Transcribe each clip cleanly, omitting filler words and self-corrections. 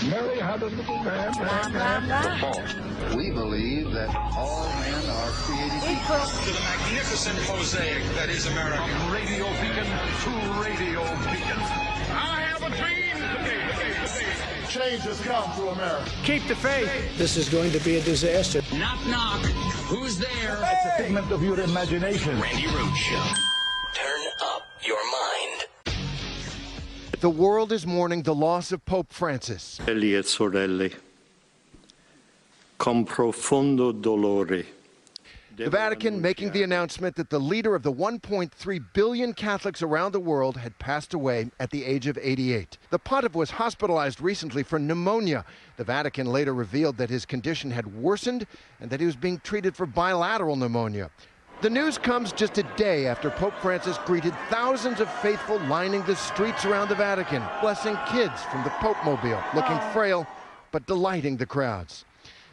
Mary had a little man. We believe that all men are created equal. To the magnificent mosaic that is America. From radio beacon to radio beacon. I have a dream today. Change has come to America. Keep the faith. This is going to be a disaster. Knock, knock. Who's there? It's a figment of your imagination. Randi Rhodes Show. Turn up your mind. The world is mourning the loss of Pope Francis. Fratelli e sorelle, con profondo dolore. The Vatican making the announcement that the leader of the 1.3 billion Catholics around the world had passed away at the age of 88. The pontiff was hospitalized recently for pneumonia. The Vatican later revealed that his condition had worsened and that he was being treated for bilateral pneumonia. The news comes just a day after Pope Francis greeted thousands of faithful lining the streets around the Vatican, blessing kids from the Pope Mobile, looking frail but delighting the crowds.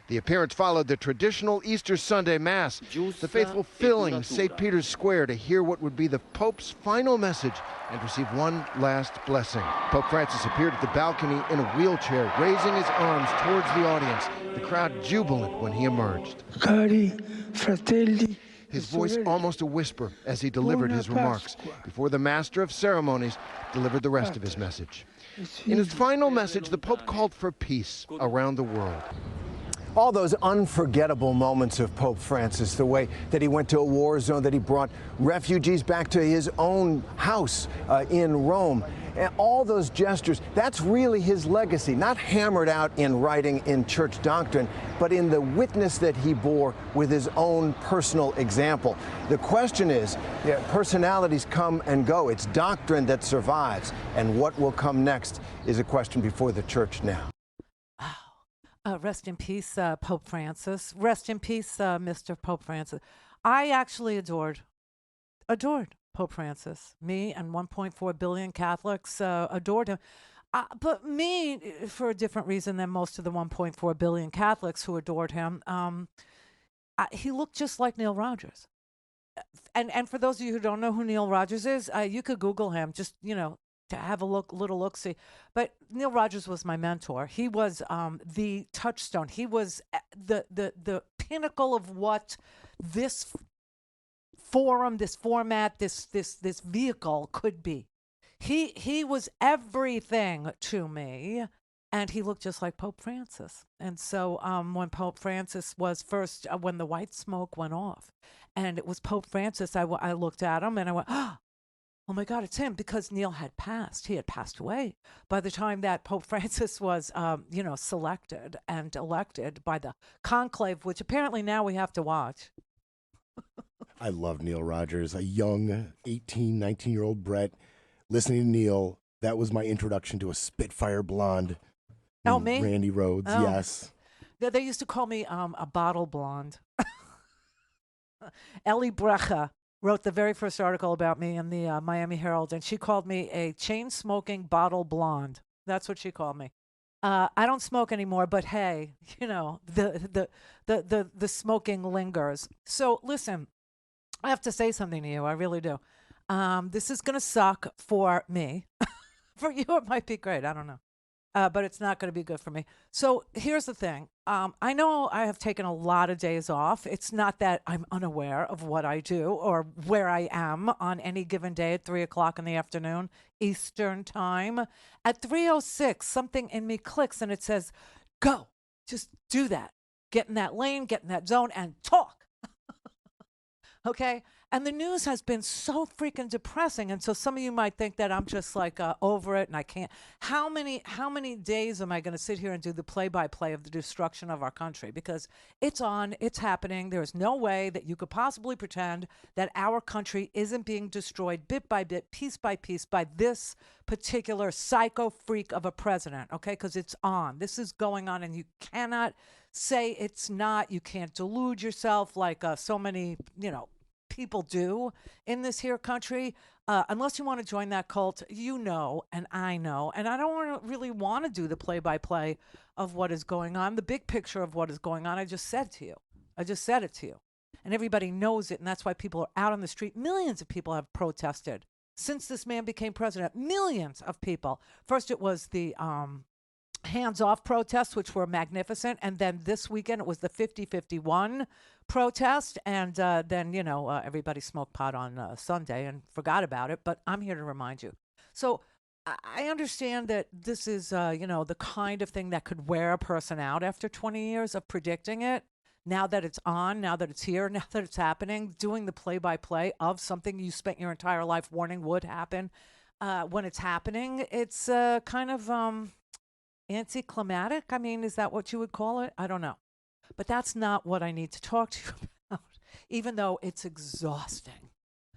The appearance followed the traditional Easter Sunday Mass, the faithful filling St. Peter's Square to hear what would be the Pope's final message and receive one last blessing. Pope Francis appeared at the balcony in a wheelchair, raising his arms towards the audience, the crowd jubilant when he emerged. Cari fratelli. His voice almost a whisper as he delivered his remarks before the master of ceremonies delivered the rest of his message. In his final message, the Pope called for peace around the world. All those unforgettable moments of Pope Francis, the way that he went to a war zone, that he brought refugees back to his own house in Rome, and all those gestures, that's really his legacy, not hammered out in writing in church doctrine, but in the witness that he bore with his own personal example. The question is, personalities come and go. It's doctrine that survives, and what will come next is a question before the church now. Rest in peace, Pope Francis. Rest in peace, Mr. Pope Francis. I actually adored Pope Francis. Me and 1.4 billion Catholics adored him. But me, for a different reason than most of the 1.4 billion Catholics who adored him, he looked just like Neil Rogers. And for those of you who don't know who Neil Rogers is, you could Google him, just, to have a little look-see. But Neil Rogers was my mentor. He was the touchstone. He was the pinnacle of what this forum, this format, this vehicle could be. He was everything to me, and he looked just like Pope Francis. And so when Pope Francis was first, when the white smoke went off, and it was Pope Francis, I looked at him and I went, oh my God, it's him, because Neil had passed. He had passed away by the time that Pope Francis was, selected and elected by the conclave, which apparently now we have to watch. I love Neil Rogers, a young 18, 19-year-old Brett. Listening to Neil, that was my introduction to a Spitfire blonde. Oh, me? Randi Rhodes, yes. They used to call me a bottle blonde. Ellie Brecha wrote the very first article about me in the Miami Herald, and she called me a chain-smoking bottle blonde. That's what she called me. I don't smoke anymore, but hey, the smoking lingers. So listen, I have to say something to you. I really do. This is going to suck for me. For you, it might be great. I don't know. But it's not going to be good for me. So here's the thing. I know I have taken a lot of days off. It's not that I'm unaware of what I do or where I am on any given day at 3 o'clock in the afternoon, Eastern time. At 3:06, something in me clicks and it says, go, just do that. Get in that lane, get in that zone and talk. Okay? And the news has been so freaking depressing. And so some of you might think that I'm just like over it and I can't. How many days am I going to sit here and do the play-by-play of the destruction of our country? Because it's on, it's happening. There is no way that you could possibly pretend that our country isn't being destroyed bit by bit, piece by piece by this particular psycho freak of a president, okay? Because it's on. This is going on and you cannot say it's not. You can't delude yourself like so many, people do in this here country, unless you want to join that cult, and I know, and I don't really want to do the play-by-play of what is going on, the big picture of what is going on. I just said it to you, and everybody knows it, and that's why people are out on the street. Millions of people have protested since this man became president. Millions of people. First, it was the hands-off protests, which were magnificent. And then this weekend, it was the 50-51 protest. And then, everybody smoked pot on Sunday and forgot about it. But I'm here to remind you. So I understand that this is, the kind of thing that could wear a person out after 20 years of predicting it. Now that it's on, now that it's here, now that it's happening, doing the play-by-play of something you spent your entire life warning would happen. When it's happening, it's kind of anticlimactic. I mean, is that what you would call it? I don't know. But that's not what I need to talk to you about, even though it's exhausting.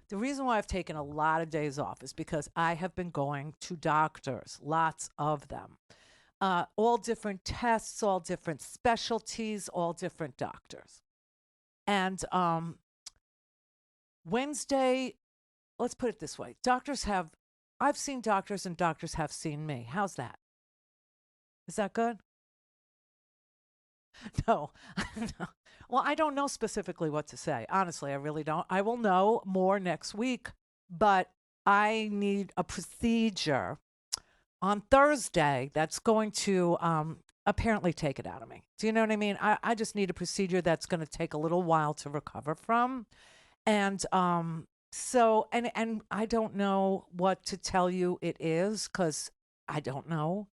The reason why I've taken a lot of days off is because I have been going to doctors, lots of them. All different tests, all different specialties, all different doctors. And Wednesday, let's put it this way. I've seen doctors and doctors have seen me. How's that? Is that good? No. Well, I don't know specifically what to say. Honestly, I really don't. I will know more next week, but I need a procedure on Thursday that's going to apparently take it out of me. Do you know what I mean? I just need a procedure that's going to take a little while to recover from. And so I don't know what to tell you it is because I don't know.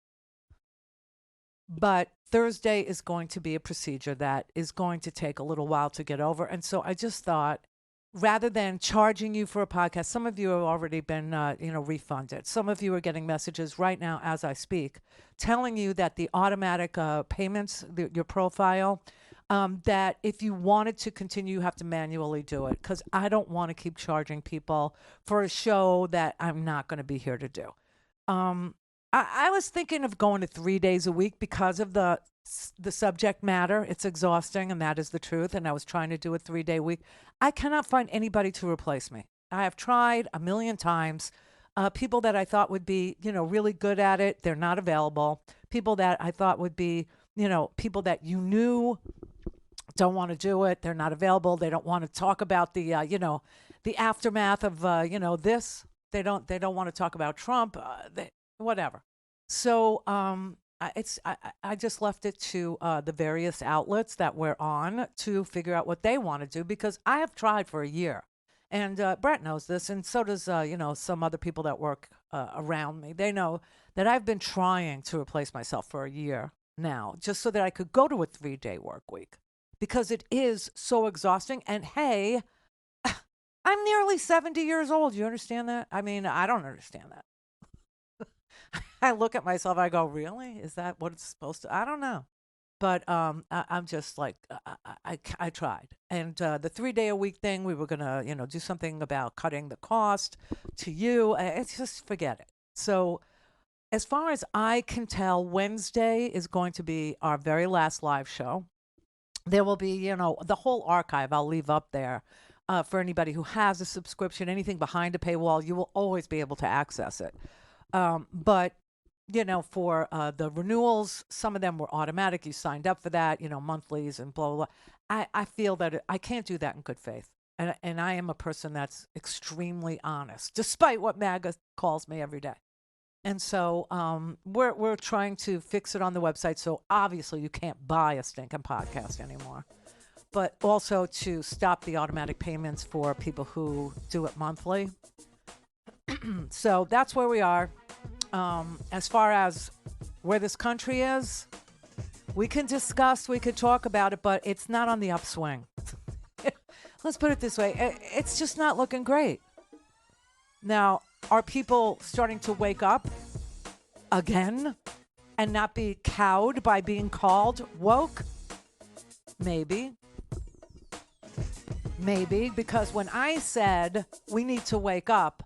But Thursday is going to be a procedure that is going to take a little while to get over. And so I just thought, rather than charging you for a podcast, some of you have already been, refunded. Some of you are getting messages right now as I speak, telling you that the automatic payments, your profile, that if you wanted to continue, you have to manually do it. Because I don't want to keep charging people for a show that I'm not going to be here to do. I was thinking of going to 3 days a week because of the subject matter. It's exhausting, and that is the truth. And I was trying to do a 3-day week. I cannot find anybody to replace me. I have tried a million times. People that I thought would be, really good at it, they're not available. People that I thought would be, people that you knew don't want to do it. They're not available. They don't want to talk about the, the aftermath of, this. They don't want to talk about Trump. Whatever. So I just left it to the various outlets that we're on to figure out what they want to do, because I have tried for a year. And Brett knows this, and so does, some other people that work around me. They know that I've been trying to replace myself for a year now, just so that I could go to a 3-day work week, because it is so exhausting. And hey, I'm nearly 70 years old. You understand that? I mean, I don't understand that. I look at myself, I go, really? Is that what it's supposed to? I don't know. But I'm just like, I tried. And the 3-day-a-week thing, we were going to, do something about cutting the cost to you. It's just forget it. So as far as I can tell, Wednesday is going to be our very last live show. There will be, the whole archive I'll leave up there for anybody who has a subscription. Anything behind a paywall, you will always be able to access it. But, for the renewals, some of them were automatic. You signed up for that, monthlies and blah, blah, blah. I feel that I can't do that in good faith. And I am a person that's extremely honest, despite what MAGA calls me every day. And so we're trying to fix it on the website. So obviously you can't buy a stinking podcast anymore. But also to stop the automatic payments for people who do it monthly. So that's where we are. As far as where this country is, we can discuss, we could talk about it, but it's not on the upswing. Let's put it this way. It's just not looking great. Now, are people starting to wake up again and not be cowed by being called woke? Maybe. Maybe, because when I said we need to wake up,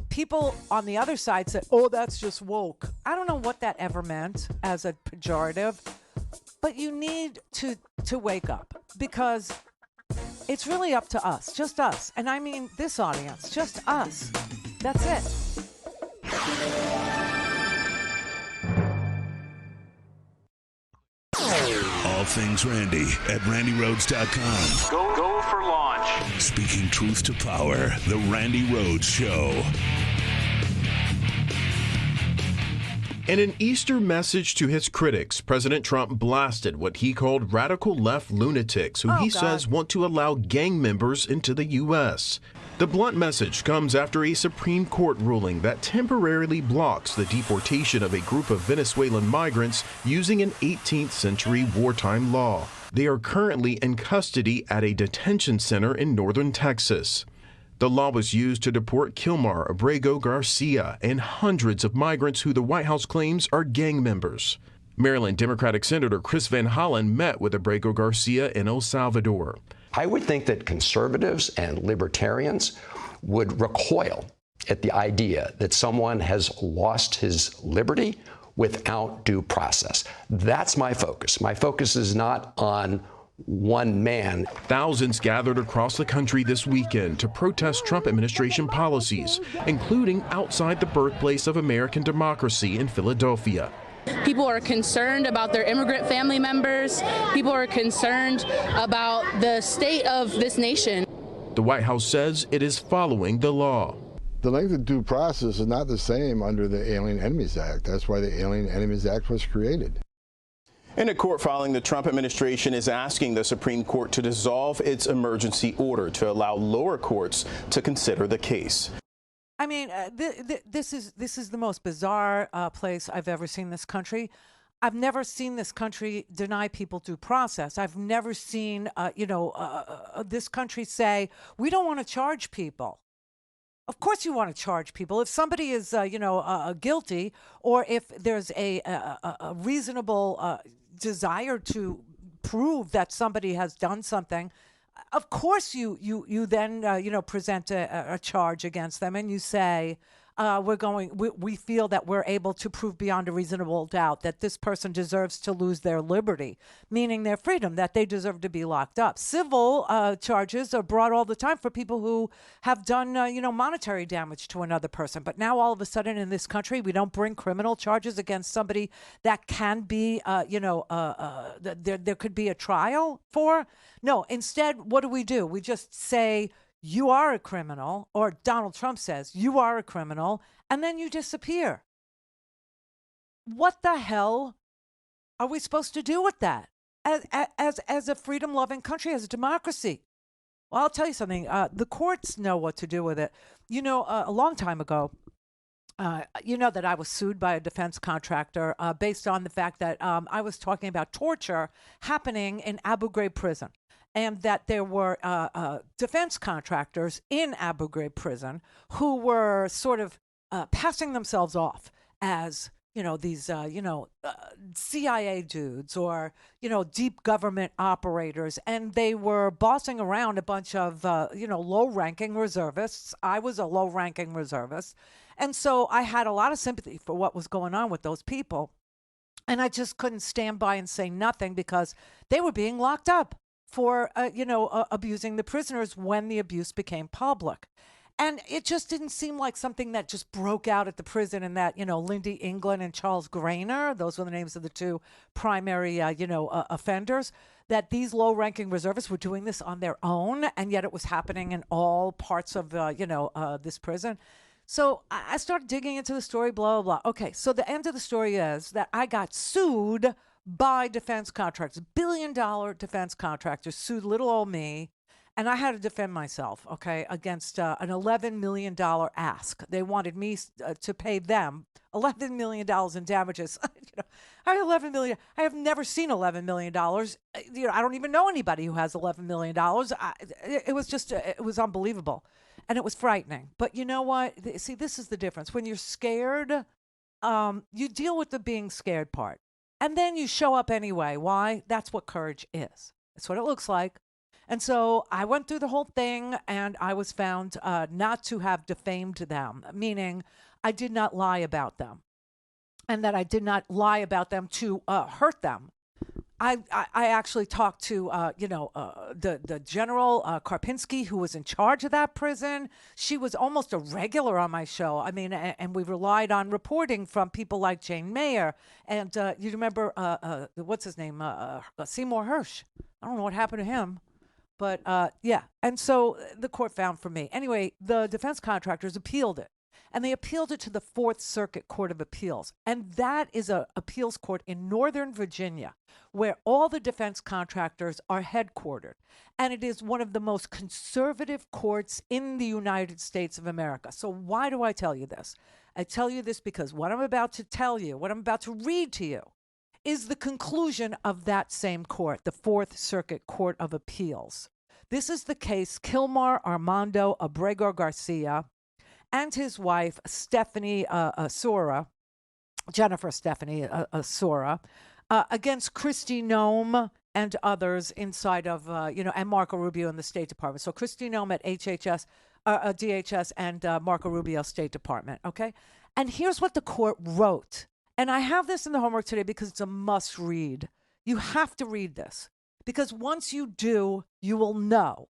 people on the other side said, oh, that's just woke. I don't know what that ever meant as a pejorative, but you need to wake up, because it's really up to us, just us. And I mean this audience, just us. That's it. A things Randy at RandyRhodes.com. Go for launch. Speaking truth to power, The Randi Rhodes Show. In an Easter message to his critics, President Trump blasted what he called radical left lunatics who says want to allow gang members into the U.S. The blunt message comes after a Supreme Court ruling that temporarily blocks the deportation of a group of Venezuelan migrants using an 18th century wartime law. They are currently in custody at a detention center in northern Texas. The law was used to deport Kilmar Abrego Garcia and hundreds of migrants who the White House claims are gang members. Maryland Democratic Senator Chris Van Hollen met with Abrego Garcia in El Salvador. I would think that conservatives and libertarians would recoil at the idea that someone has lost his liberty without due process. That's my focus. My focus is not on one man. Thousands gathered across the country this weekend to protest Trump administration policies, including outside the birthplace of American democracy in Philadelphia. People are concerned about their immigrant family members. People are concerned about the state of this nation. The White House says it is following the law. The length of due process is not the same under the Alien Enemies Act. That's why the Alien Enemies Act was created. In a court filing, the Trump administration is asking the Supreme Court to dissolve its emergency order to allow lower courts to consider the case. I mean, this is the most bizarre place I've ever seen this country. I've never seen this country deny people due process. I've never seen, this country say, we don't want to charge people. Of course you want to charge people. If somebody is, guilty, or if there's a reasonable desire to prove that somebody has done something, of course you then present a charge against them, and you say, we feel that we're able to prove beyond a reasonable doubt that this person deserves to lose their liberty, meaning their freedom, that they deserve to be locked up. Civil charges are brought all the time for people who have done, monetary damage to another person. But now all of a sudden in this country, we don't bring criminal charges against somebody that can be, there could be a trial for. No, instead, what do? We just say, you are a criminal, or Donald Trump says, you are a criminal, and then you disappear. What the hell are we supposed to do with that as a freedom-loving country, as a democracy? Well, I'll tell you something. The courts know what to do with it. A long time ago, that I was sued by a defense contractor based on the fact that I was talking about torture happening in Abu Ghraib prison. And that there were defense contractors in Abu Ghraib prison who were sort of passing themselves off as, these, CIA dudes or, deep government operators. And they were bossing around a bunch of, low-ranking reservists. I was a low-ranking reservist. And so I had a lot of sympathy for what was going on with those people. And I just couldn't stand by and say nothing because they were being locked up for, abusing the prisoners when the abuse became public. And it just didn't seem like something that just broke out at the prison and that, Lindy England and Charles Grainer, those were the names of the two primary, offenders, that these low-ranking reservists were doing this on their own, and yet it was happening in all parts of, this prison. So I started digging into the story, blah, blah, blah. Okay, so the end of the story is that I got sued by defense contractors, billion-dollar defense contractors sued little old me, and I had to defend myself, okay, against an $11 million ask. They wanted me to pay them $11 million in damages. I have $11 million. I have never seen $11 million. I don't even know anybody who has $11 million. It was unbelievable, and it was frightening. But you know what? See, this is the difference. When you're scared, you deal with the being scared part. And then you show up anyway. Why? That's what courage is. That's what it looks like. And so I went through the whole thing, and I was found not to have defamed them, meaning I did not lie about them, and that I did not lie about them to hurt them. I actually talked to, the General Karpinski, who was in charge of that prison. She was almost a regular on my show. I mean, and we relied on reporting from people like Jane Mayer. And you remember, what's his name? Seymour Hersh. I don't know what happened to him. But, yeah. And so the court found for me. Anyway, the defense contractors appealed it. And they appealed it to the Fourth Circuit Court of Appeals. And that is an appeals court in Northern Virginia, where all the defense contractors are headquartered. And it is one of the most conservative courts in the United States of America. So why do I tell you this? I tell you this because what I'm about to tell you, what I'm about to read to you, is the conclusion of that same court, the Fourth Circuit Court of Appeals. This is the case Kilmar Armando Abrego Garcia and his wife, Stephanie Asura, Jennifer Stephanie Asura, against Kristi Noem and others inside of, and Marco Rubio in the State Department. So Kristi Noem at DHS and Marco Rubio State Department, okay? And here's what the court wrote. And I have this in the homework today because it's a must read. You have to read this because once you do, you will know.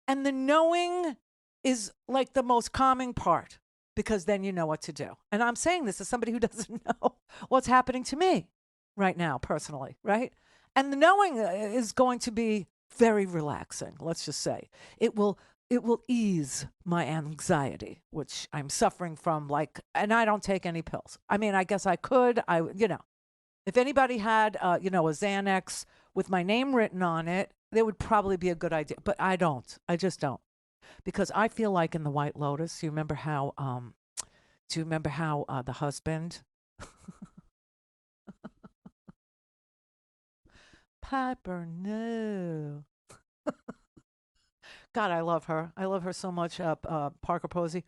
And the knowing is like the most calming part because then you know what to do. And I'm saying this as somebody who doesn't know what's happening to me right now personally, right? And the knowing is going to be very relaxing, let's just say. It will ease my anxiety, which I'm suffering from, and I don't take any pills. I mean, I guess I could, if anybody had, a Xanax with my name written on it, that would probably be a good idea, but I don't. I just don't. Because I feel like in the White Lotus, do you remember how the husband, Piper, no. God, I love her. I love her so much, Parker Posey.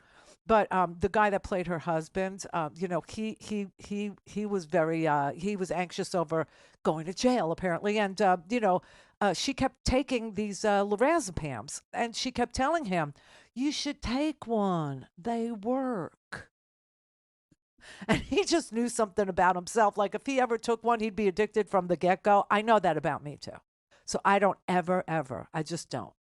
But the guy that played her husband, he was very, he was anxious over going to jail apparently, and she kept taking these lorazepams, and she kept telling him, "You should take one. They work." And he just knew something about himself. Like if he ever took one, he'd be addicted from the get-go. I know that about me too. So I don't ever, I just don't.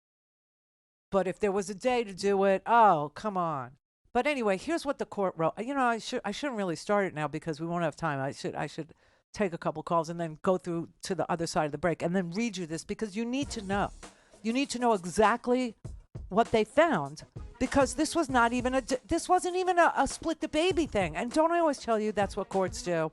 But if there was a day to do it, oh, come on. But anyway, here's what the court wrote. I shouldn't really start it now because we won't have time. I should take a couple calls and then go through to the other side of the break and then read you this because you need to know. You need to know exactly what they found because this wasn't even a split the baby thing. And don't I always tell you that's what courts do?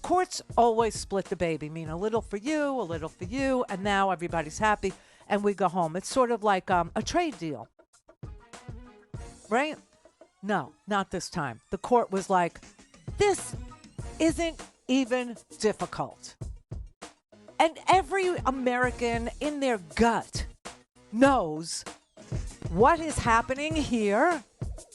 Courts always split the baby, mean a little for you, and now everybody's happy and we go home. It's sort of like a trade deal, right? No, not this time. The court was like, this isn't even difficult. And every American in their gut knows what is happening here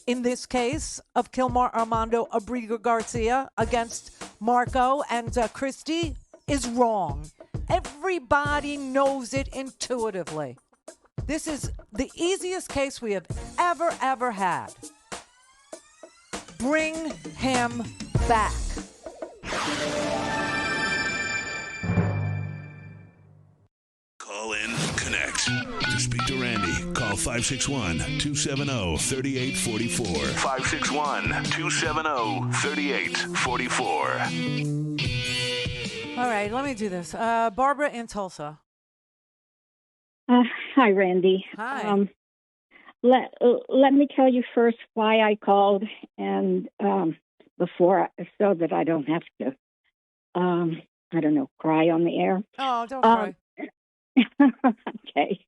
in this case of Kilmar Armando Abrego Garcia against Marco and Kristi is wrong. Everybody knows it intuitively. This is the easiest case we have ever had. Bring him back. Call in, connect. To speak to Randi, call 561-270-3844. 561-270-3844. All right, let me do this. Barbara in Tulsa. Hi, Randi. Hi. Let me tell you first why I called, and so that I don't have to, cry on the air. Oh, don't cry. Okay.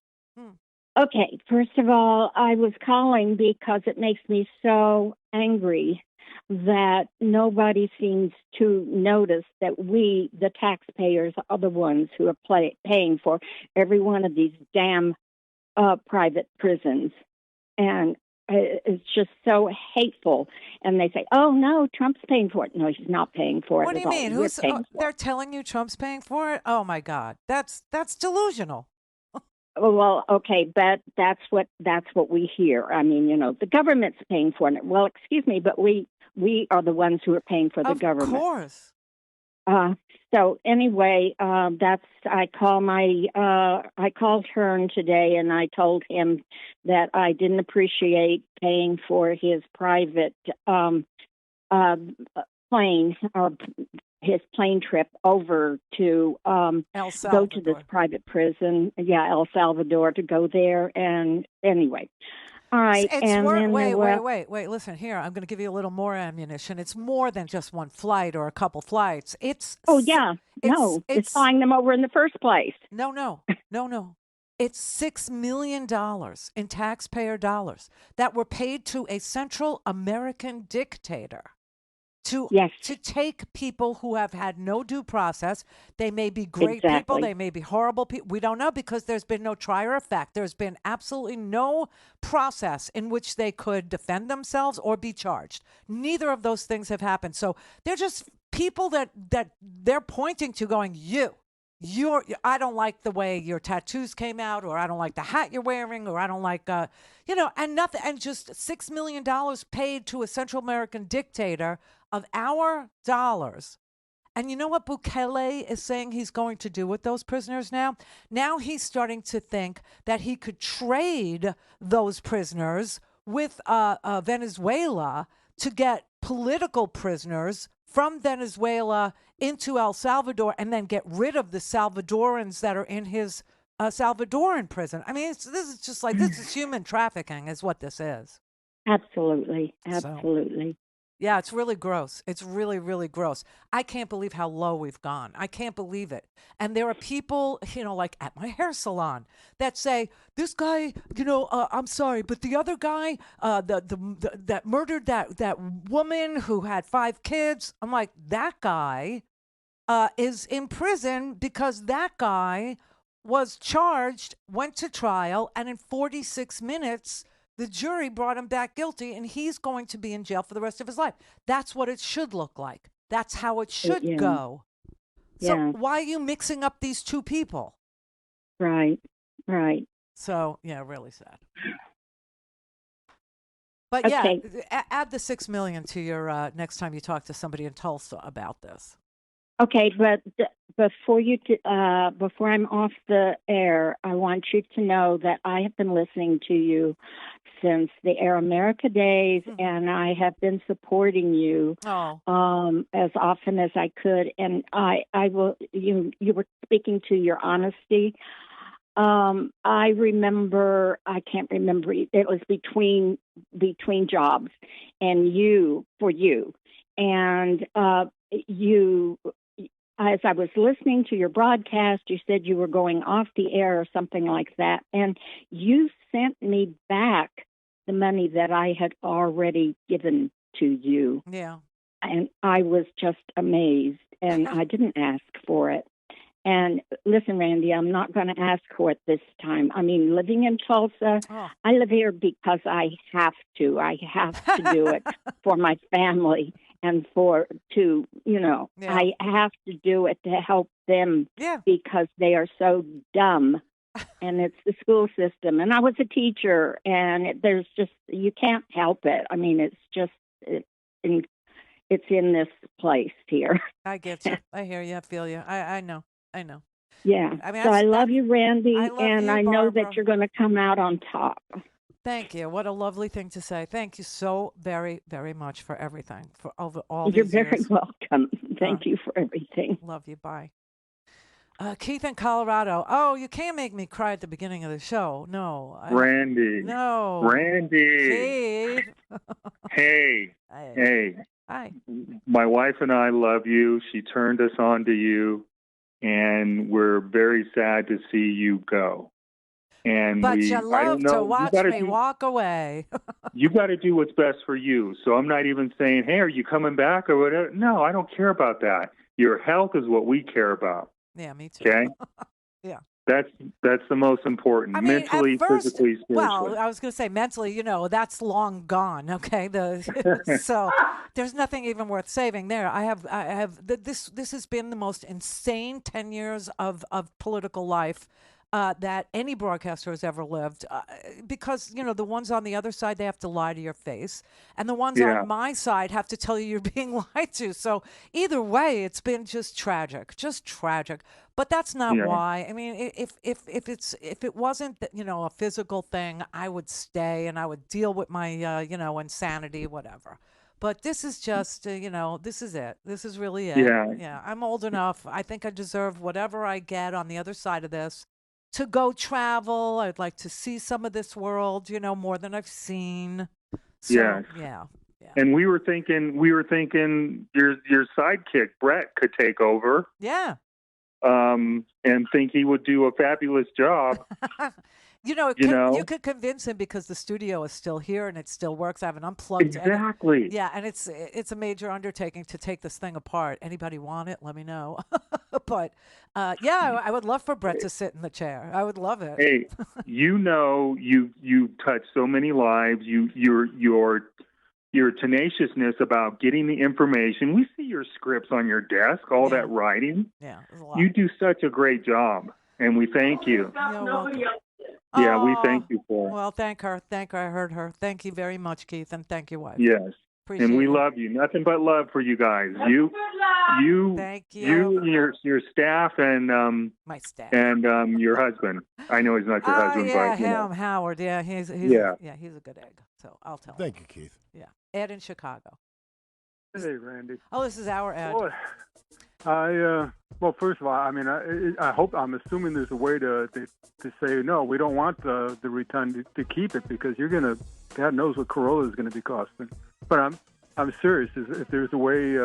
Okay, first of all, I was calling because it makes me so angry that nobody seems to notice that we, the taxpayers, are the ones who are paying for every one of these damn private prisons. And it's just so hateful. And they say, oh, no, Trump's paying for it. No, he's not paying for it. What do you mean? They're telling you Trump's paying for it? Oh, my God. That's delusional. Well, okay, but that's what we hear. I mean, the government's paying for it. Well, excuse me, but we are the ones who are paying for the government. Of course. So anyway, I called Hearn today and I told him that I didn't appreciate paying for his private plane or his plane trip over to go to this private prison. Yeah, El Salvador, to go there. And anyway. All right. Wait. Listen here. I'm going to give you a little more ammunition. It's more than just one flight or a couple flights. It's flying them over in the first place. No. It's $6 million in taxpayer dollars that were paid to a Central American dictator to take people who have had no due process. They may be great people. They may be horrible people. We don't know because there's been no trier of fact. There's been absolutely no process in which they could defend themselves or be charged. Neither of those things have happened. So they're just people that they're pointing to going, I don't like the way your tattoos came out, or I don't like the hat you're wearing, or I don't like, and nothing. And just $6 million paid to a Central American dictator of our dollars. And you know what Bukele is saying he's going to do with those prisoners now? Now he's starting to think that he could trade those prisoners with Venezuela to get political prisoners from Venezuela into El Salvador and then get rid of the Salvadorans that are in his Salvadoran prison. I mean, this is human trafficking is what this is. Absolutely. Yeah, it's really gross. It's really, really gross. I can't believe how low we've gone. I can't believe it. And there are people, like at my hair salon that say, this guy, I'm sorry, but the other guy that murdered that woman who had 5 kids, I'm like, that guy is in prison because that guy was charged, went to trial, and in 46 minutes, the jury brought him back guilty, and he's going to be in jail for the rest of his life. That's what it should look like. That's how it should go. So why are you mixing up these two people? Right. So, really sad. But add the $6 million to your next time you talk to somebody in Tulsa about this. Okay, but before I'm off the air, I want you to know that I have been listening to you since the Air America days, and I have been supporting you as often as I could. And I will. You were speaking to your honesty. I remember. I can't remember. It was between jobs, and you. And you. As I was listening to your broadcast, you said you were going off the air or something like that, and you sent me back the money that I had already given to you. Yeah. And I was just amazed, and I didn't ask for it. And listen, Randy, I'm not going to ask for it this time. I mean, living in Tulsa, I live here because I have to. I have to do it for my family. And I have to do it to help them because they are so dumb. And it's the school system. And I was a teacher, and there's just, you can't help it. I mean, it's just, it's in this place here. I get you. I hear you. I feel you. I know. Yeah. I mean, so I love you, Randy, I know that you're going to come out on top. Thank you. What a lovely thing to say. Thank you so very, very much for everything, for over all You're these very years. welcome. Thank you for everything. Love you. Bye. Keith in Colorado. Oh, you can't make me cry at the beginning of the show. No. Randy. No. Randy. Keith. Hey. Hi. My wife and I love you. She turned us on to you, and we're very sad to see you go. But you love to watch me walk away. You got to do what's best for you. So I'm not even saying, hey, are you coming back or whatever? No, I don't care about that. Your health is what we care about. Yeah, me too. Okay? Yeah. That's the most important. I mean, mentally, physically, spiritually. Well, I was going to say mentally, that's long gone. Okay, so there's nothing even worth saving there. I have this has been the most insane 10 years of political life that any broadcaster has ever lived, because, you know, the ones on the other side, they have to lie to your face, and the ones on my side have to tell you you're being lied to. So either way, it's been just tragic. But that's not why. I mean, if it wasn't, you know, a physical thing, I would stay and I would deal with my you know, insanity, whatever. But this is just, you know, this is it. This is really it. Yeah. I'm old enough. I think I deserve whatever I get on the other side of this to go travel. I'd like to see some of this world, you know, more than I've seen. So, yeah. And we were thinking your sidekick, Brett, could take over. Yeah. And think he would do a fabulous job. You could convince him because the studio is still here and it still works. I have an unplugged. Exactly. And it's a major undertaking to take this thing apart. Anybody want it? Let me know. But I would love for Brett to sit in the chair. I would love it. Hey, you've touched so many lives. Your tenaciousness about getting the information. We see your scripts on your desk, all that writing. Yeah, there's a lot. You do such a great job, and we thank you. Yeah, we thank you for it. Well, thank her. I heard her. Thank you very much, Keith, and thank you, wife. Yes. Appreciate and we it. love you. Nothing but love for you guys. Thank you. You and your staff and my staff and your husband. I know he's not your husband, yeah, but him, Howard. Yeah, he's a good egg. So I'll tell him. Thank you, Keith. Yeah, Ed in Chicago. Hey, Randy. Oh, this is our Ed. Well, first of all, I mean, I'm assuming there's a way to say no. We don't want the return to keep it because God knows what Corolla is going to be costing. But I'm serious. If there's a way,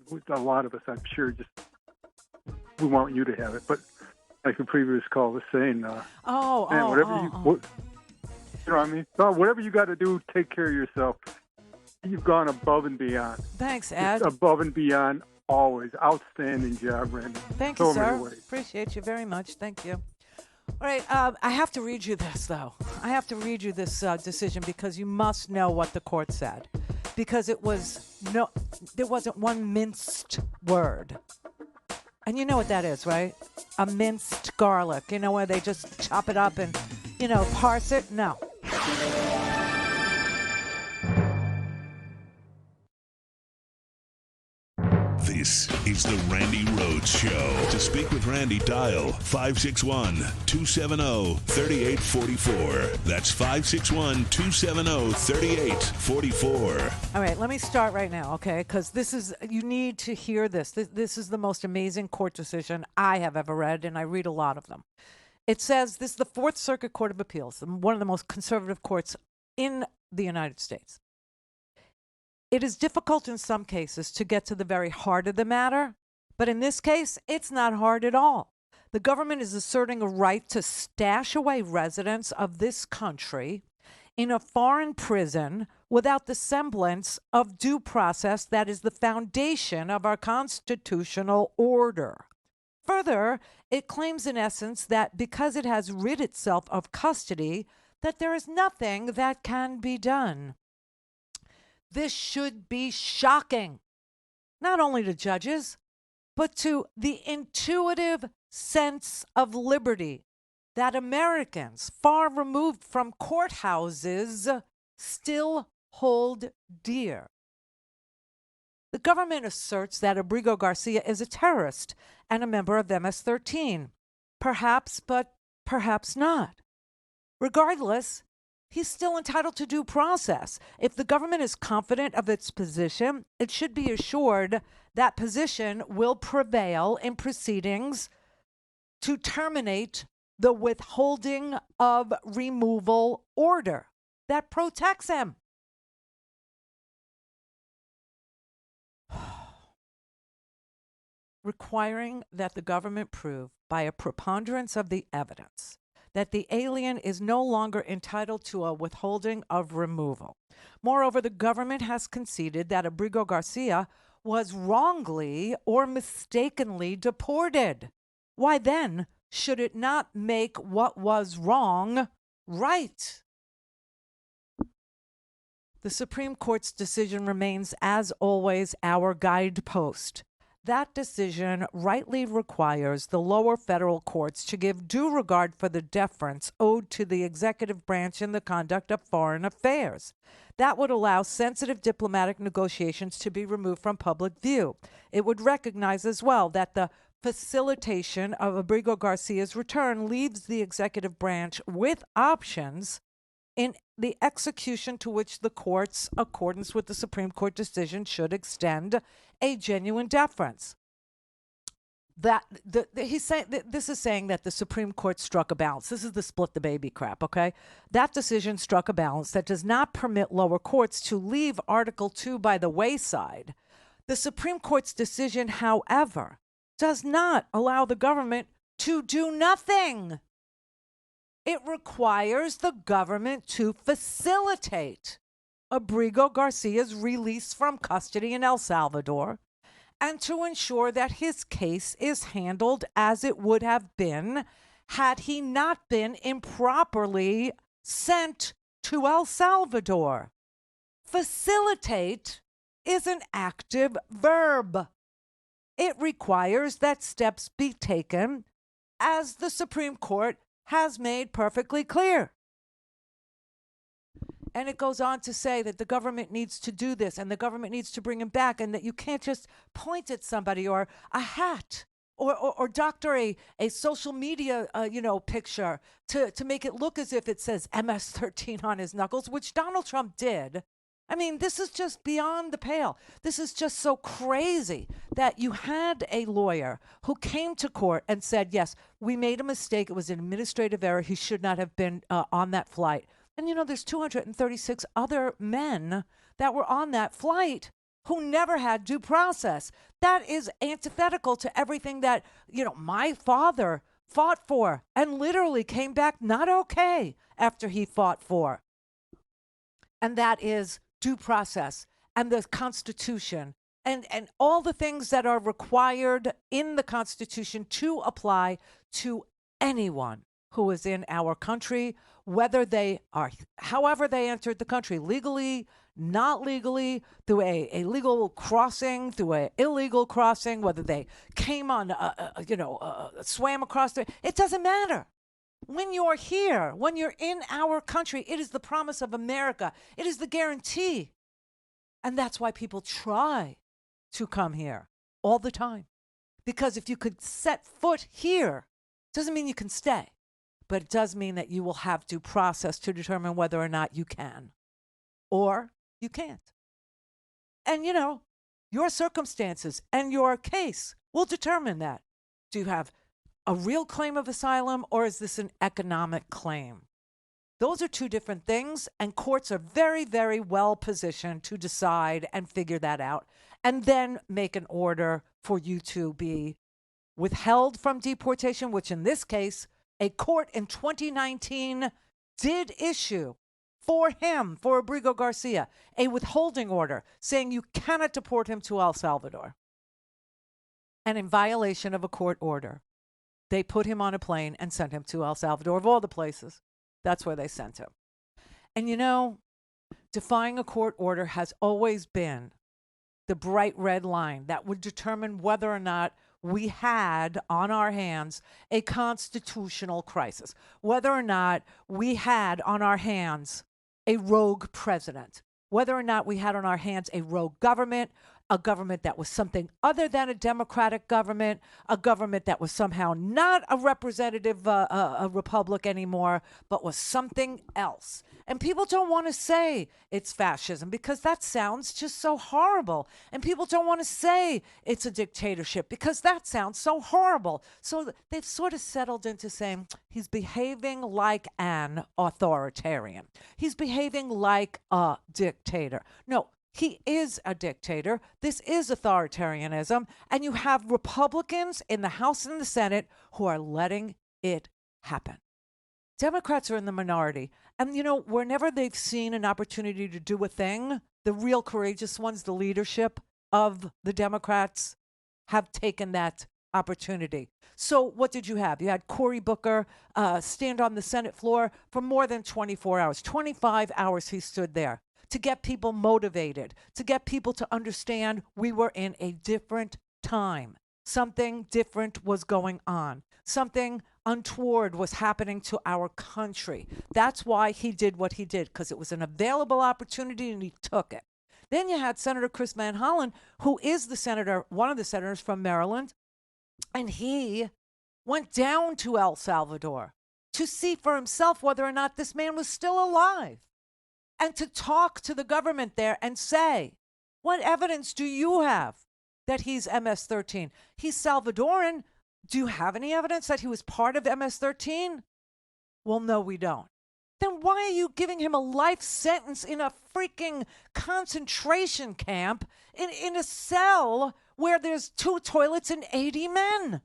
with a lot of us, I'm sure, we want you to have it. But like the previous call was saying, whatever you know what I mean. So whatever you got to do, take care of yourself. You've gone above and beyond. Thanks, Ed. Just above and beyond. Always. Outstanding job, Randy. Thank you, sir. Appreciate you very much. Thank you. All right. I have to read you this, though. I have to read you this decision because you must know what the court said. Because there wasn't one minced word. And you know what that is, right? A minced garlic. You know, where they just chop it up and, parse it? No. This is the Randi Rhodes Show. To speak with Randi, dial 561-270-3844. That's 561-270-3844. All right, let me start right now, okay? Because you need to hear this. This is the most amazing court decision I have ever read, and I read a lot of them. It says, this is the Fourth Circuit Court of Appeals, one of the most conservative courts in the United States. It is difficult in some cases to get to the very heart of the matter, but in this case, it's not hard at all. The government is asserting a right to stash away residents of this country in a foreign prison without the semblance of due process that is the foundation of our constitutional order. Further, it claims in essence that because it has rid itself of custody, that there is nothing that can be done. This should be shocking, not only to judges, but to the intuitive sense of liberty that Americans far removed from courthouses still hold dear. The government asserts that Abrigo Garcia is a terrorist and a member of MS-13. Perhaps, but perhaps not. Regardless, he's still entitled to due process. If the government is confident of its position, it should be assured that position will prevail in proceedings to terminate the withholding of removal order that protects him. Requiring that the government prove by a preponderance of the evidence that the alien is no longer entitled to a withholding of removal. Moreover, the government has conceded that Abrigo Garcia was wrongly or mistakenly deported. Why then should it not make what was wrong right? The Supreme Court's decision remains, as always, our guidepost. that decision rightly requires the lower federal courts to give due regard for the deference owed to the executive branch in the conduct of foreign affairs. That would allow sensitive diplomatic negotiations to be removed from public view. It would recognize as well that the facilitation of Abrigo Garcia's return leaves the executive branch with options in the execution to which the courts, accordance with the Supreme Court decision, should extend a genuine deference. He's saying this is saying that the Supreme Court struck a balance. This is the split the baby crap, okay? That decision struck a balance that does not permit lower courts to leave Article 2 by the wayside. The Supreme Court's decision, however, does not allow the government to do nothing. It requires the government to facilitate Abrigo Garcia's release from custody in El Salvador and to ensure that his case is handled as it would have been had he not been improperly sent to El Salvador. Facilitate is an active verb. It requires that steps be taken, as the Supreme Court has made perfectly clear. And it goes on to say that the government needs to do this and the government needs to bring him back, and that you can't just point at somebody or a hat or doctor a social media picture to make it look as if it says MS-13 on his knuckles, which Donald Trump did. I mean, this is just beyond the pale. This is just so crazy that you had a lawyer who came to court and said, yes, we made a mistake. It was an administrative error. He should not have been on that flight. And, there's 236 other men that were on that flight who never had due process. That is antithetical to everything that, my father fought for and literally came back not okay after he fought for. And that is due process and the Constitution and all the things that are required in the Constitution to apply to anyone who is in our country, whether they are, however they entered the country, legally, not legally, through a legal crossing, through an illegal crossing, whether they came on, swam across there. It doesn't matter. When you're here, when you're in our country, it is the promise of America. It is the guarantee. And that's why people try to come here all the time. Because if you could set foot here, doesn't mean you can stay. But it does mean that you will have due process to determine whether or not you can or you can't. And, your circumstances and your case will determine that. Do you have a real claim of asylum, or is this an economic claim? Those are two different things, and courts are very, very well positioned to decide and figure that out, and then make an order for you to be withheld from deportation, which in this case, a court in 2019 did issue for him, for Abrigo Garcia, a withholding order saying you cannot deport him to El Salvador. And in violation of a court order, they put him on a plane and sent him to El Salvador. Of all the places, that's where they sent him. And defying a court order has always been the bright red line that would determine whether or not we had on our hands a constitutional crisis, whether or not we had on our hands a rogue president, whether or not we had on our hands a rogue government, a government that was something other than a democratic government, a government that was somehow not a representative a republic anymore, but was something else. And people don't want to say it's fascism because that sounds just so horrible. And people don't want to say it's a dictatorship because that sounds so horrible. So they've sort of settled into saying he's behaving like an authoritarian. He's behaving like a dictator. No. He is a dictator. This is authoritarianism. And you have Republicans in the House and the Senate who are letting it happen. Democrats are in the minority. And, whenever they've seen an opportunity to do a thing, the real courageous ones, the leadership of the Democrats, have taken that opportunity. So what did you have? You had Cory Booker stand on the Senate floor for more than 24 hours. 25 hours he stood there, to get people motivated, to get people to understand we were in a different time, something different was going on. Something untoward was happening to our country. That's why he did what he did, because it was an available opportunity and he took it. Then you had Senator Chris Van Hollen, who is one of the senators from Maryland, and he went down to El Salvador to see for himself whether or not this man was still alive and to talk to the government there and say, what evidence do you have that he's MS-13? He's Salvadoran. Do you have any evidence that he was part of MS-13? Well, no, we don't. Then why are you giving him a life sentence in a freaking concentration camp in a cell where there's 2 toilets and 80 men?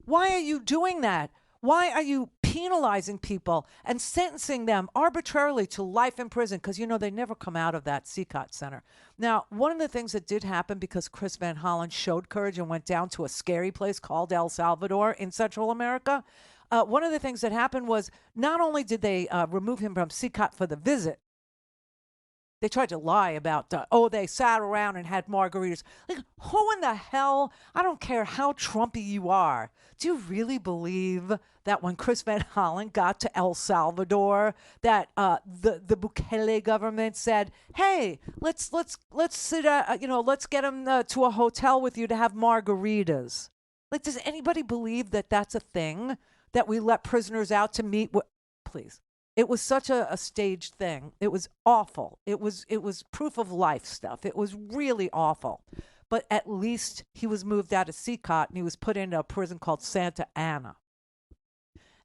Why are you doing that? Why are you penalizing people and sentencing them arbitrarily to life in prison? Because, they never come out of that CCOT center. Now, one of the things that did happen because Chris Van Hollen showed courage and went down to a scary place called El Salvador in Central America, one of the things that happened was not only did they remove him from CCOT for the visit, they tried to lie about, they sat around and had margaritas. Like, who in the hell, I don't care how Trumpy you are, do you really believe that when Chris Van Hollen got to El Salvador, that the Bukele government said, hey, let's sit, let's get him to a hotel with you to have margaritas? Like, does anybody believe that that's a thing, that we let prisoners out to meet with? Please. It was such a staged thing. It was awful. It was proof of life stuff. It was really awful. But at least he was moved out of CCOT and he was put into a prison called Santa Ana.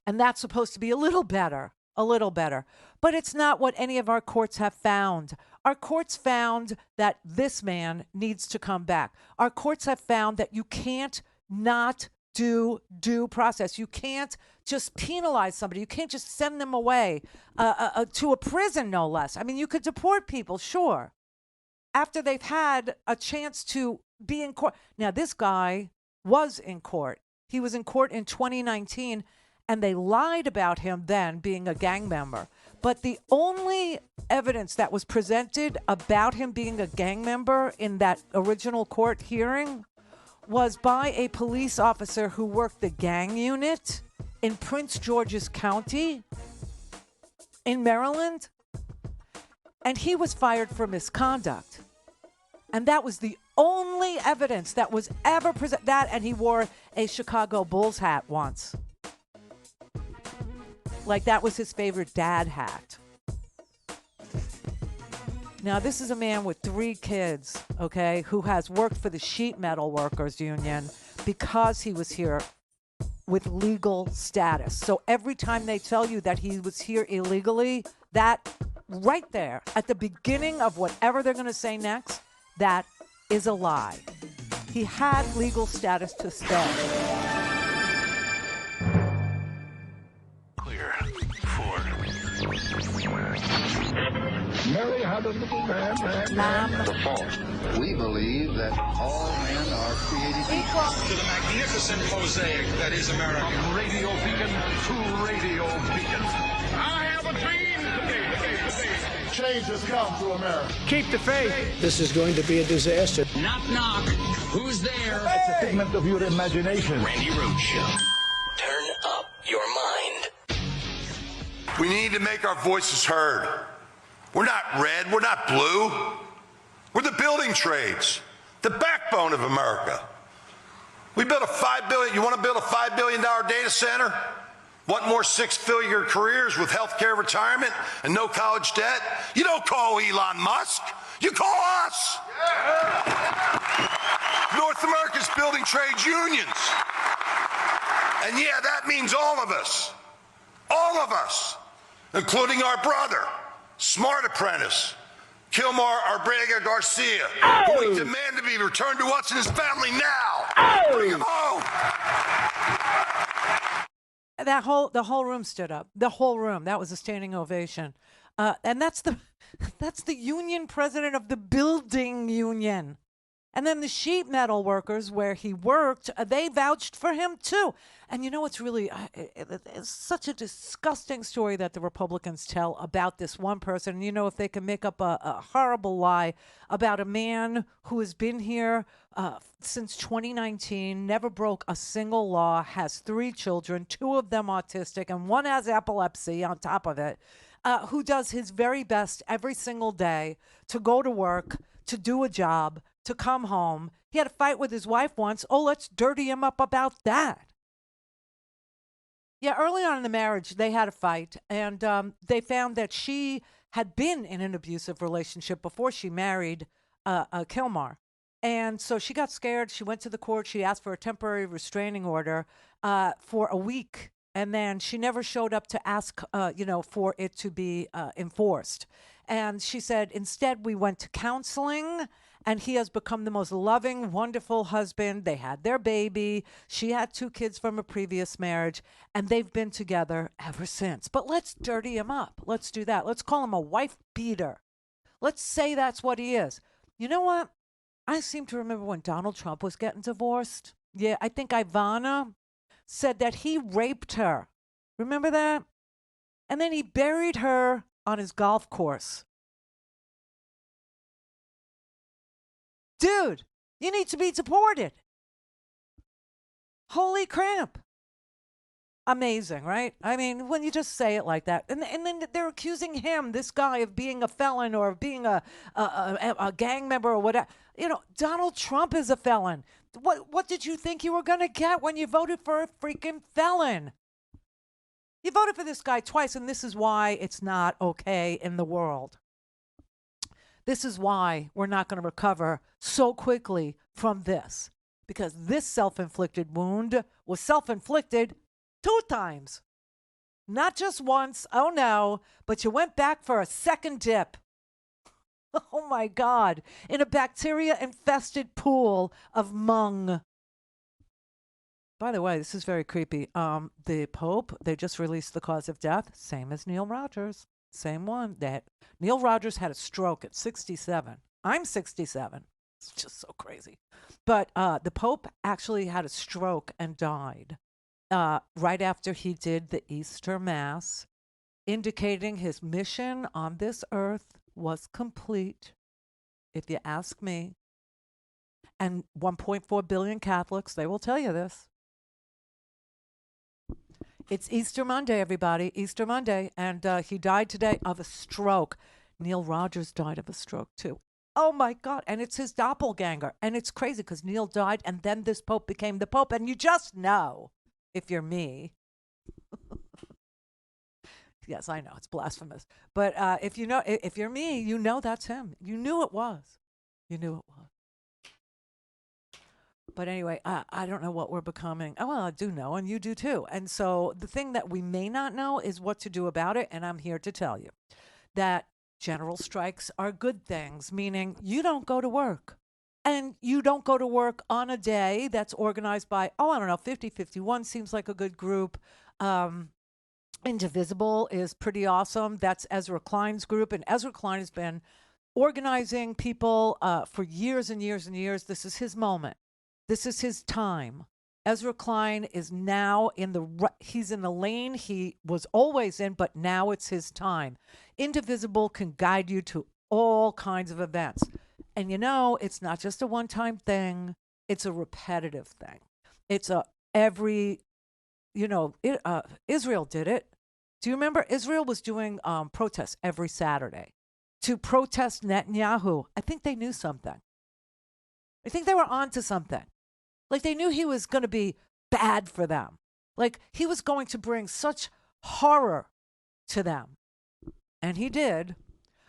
And that's supposed to be a little better. But it's not what any of our courts have found. Our courts found that this man needs to come back. Our courts have found that you can't not do due process. You can't just penalize somebody. You can't just send them away to a prison, no less. I mean, you could deport people, sure, after they've had a chance to be in court. Now, this guy was in court. He was in court in 2019, and they lied about him then being a gang member. But the only evidence that was presented about him being a gang member in that original court hearing was by a police officer who worked the gang unit in Prince George's County in Maryland. And he was fired for misconduct. And that was the only evidence that was ever presented. That, and he wore a Chicago Bulls hat once. Like that was his favorite dad hat. Now, this is a man with 3 kids, okay, who has worked for the sheet metal workers union because he was here with legal status. So every time they tell you that he was here illegally, that right there at the beginning of whatever they're going to say next, that is a lie. He had legal status to stay. Clear for Mary had a little man. The fault. We believe that all men are created equal. To the magnificent mosaic that is America. From radio beacon to radio beacon. I have a dream today. Change has come to America. Keep the faith. This is going to be a disaster. Knock, knock. Who's there? It's a figment of your imagination. Randi Rhodes Show. Turn up your mind. We need to make our voices heard. We're not red, we're not blue. We're the building trades, the backbone of America. We built a $5 billion, you want to build a $5 billion data center? Want more 6-figure careers with health care retirement and no college debt? You don't call Elon Musk, you call us. North America's building trades unions. And yeah, that means all of us, including our brother, Smart Apprentice, Kilmar Arbrega Garcia, who we demand to be returned to us and his family now. Bring him home. The whole room stood up. The whole room. That was a standing ovation. And that's the union president of the building union. And then the sheet metal workers where he worked, they vouched for him too. And you know what's really, it's such a disgusting story that the Republicans tell about this one person. And you know, if they can make up a horrible lie about a man who has been here since 2019, never broke a single law, has 3 children, 2 of them autistic, and 1 has epilepsy on top of it, who does his very best every single day to go to work, to do a job, to come home. He had a fight with his wife once. Oh, let's dirty him up about that. Yeah, early on in the marriage, they had a fight, and they found that she had been in an abusive relationship before she married Kilmar. And so she got scared. She went to the court. She asked for a temporary restraining order for a week, and then she never showed up to ask, for it to be enforced. And she said, instead, we went to counseling, and he has become the most loving, wonderful husband. They had their baby. She had 2 kids from a previous marriage, and they've been together ever since. But let's dirty him up. Let's do that. Let's call him a wife beater. Let's say that's what he is. You know what? I seem to remember when Donald Trump was getting divorced. Yeah, I think Ivana said that he raped her. Remember that? And then he buried her on his golf course. Dude, you need to be deported. Holy crap. Amazing, right? I mean, when you just say it like that. And then they're accusing him, this guy, of being a felon or of being a gang member or whatever. You know, Donald Trump is a felon. What did you think you were going to get when you voted for a freaking felon? You voted for this guy twice, and this is why it's not okay in the world. This is why we're not going to recover so quickly from this, because this self-inflicted wound was self-inflicted 2 times. Not just once, oh no, but you went back for a second dip. Oh my God, in a bacteria-infested pool of mung. By the way, this is very creepy. The Pope, they just released the cause of death, same as Neil Rogers. Same one. Neil Rogers had a stroke at 67. I'm 67. It's just so crazy. But the Pope actually had a stroke and died right after he did the Easter Mass, indicating his mission on this earth was complete, if you ask me. And 1.4 billion Catholics, they will tell you this. It's Easter Monday, everybody. Easter Monday. And he died today of a stroke. Neil Rogers died of a stroke, too. Oh, my God. And it's his doppelganger. And it's crazy because Neil died, and then this Pope became the Pope. And you just know, if you're me. Yes, I know. It's blasphemous. But if you're me, you know that's him. You knew it was. You knew it was. But anyway, I don't know what we're becoming. Oh, well, I do know, and you do too. And so the thing that we may not know is what to do about it, and I'm here to tell you that general strikes are good things, meaning you don't go to work. And you don't go to work on a day that's organized by, 50-51 seems like a good group. Indivisible is pretty awesome. That's Ezra Klein's group, and Ezra Klein has been organizing people for years and years and years. This is his moment. This is his time. Ezra Klein is now he's in the lane he was always in, but now it's his time. Indivisible can guide you to all kinds of events. And it's not just a one-time thing. It's a repetitive thing. It's Israel did it. Do you remember Israel was doing protests every Saturday to protest Netanyahu? I think they knew something. I think they were onto something. Like they knew he was going to be bad for them. Like he was going to bring such horror to them. And he did.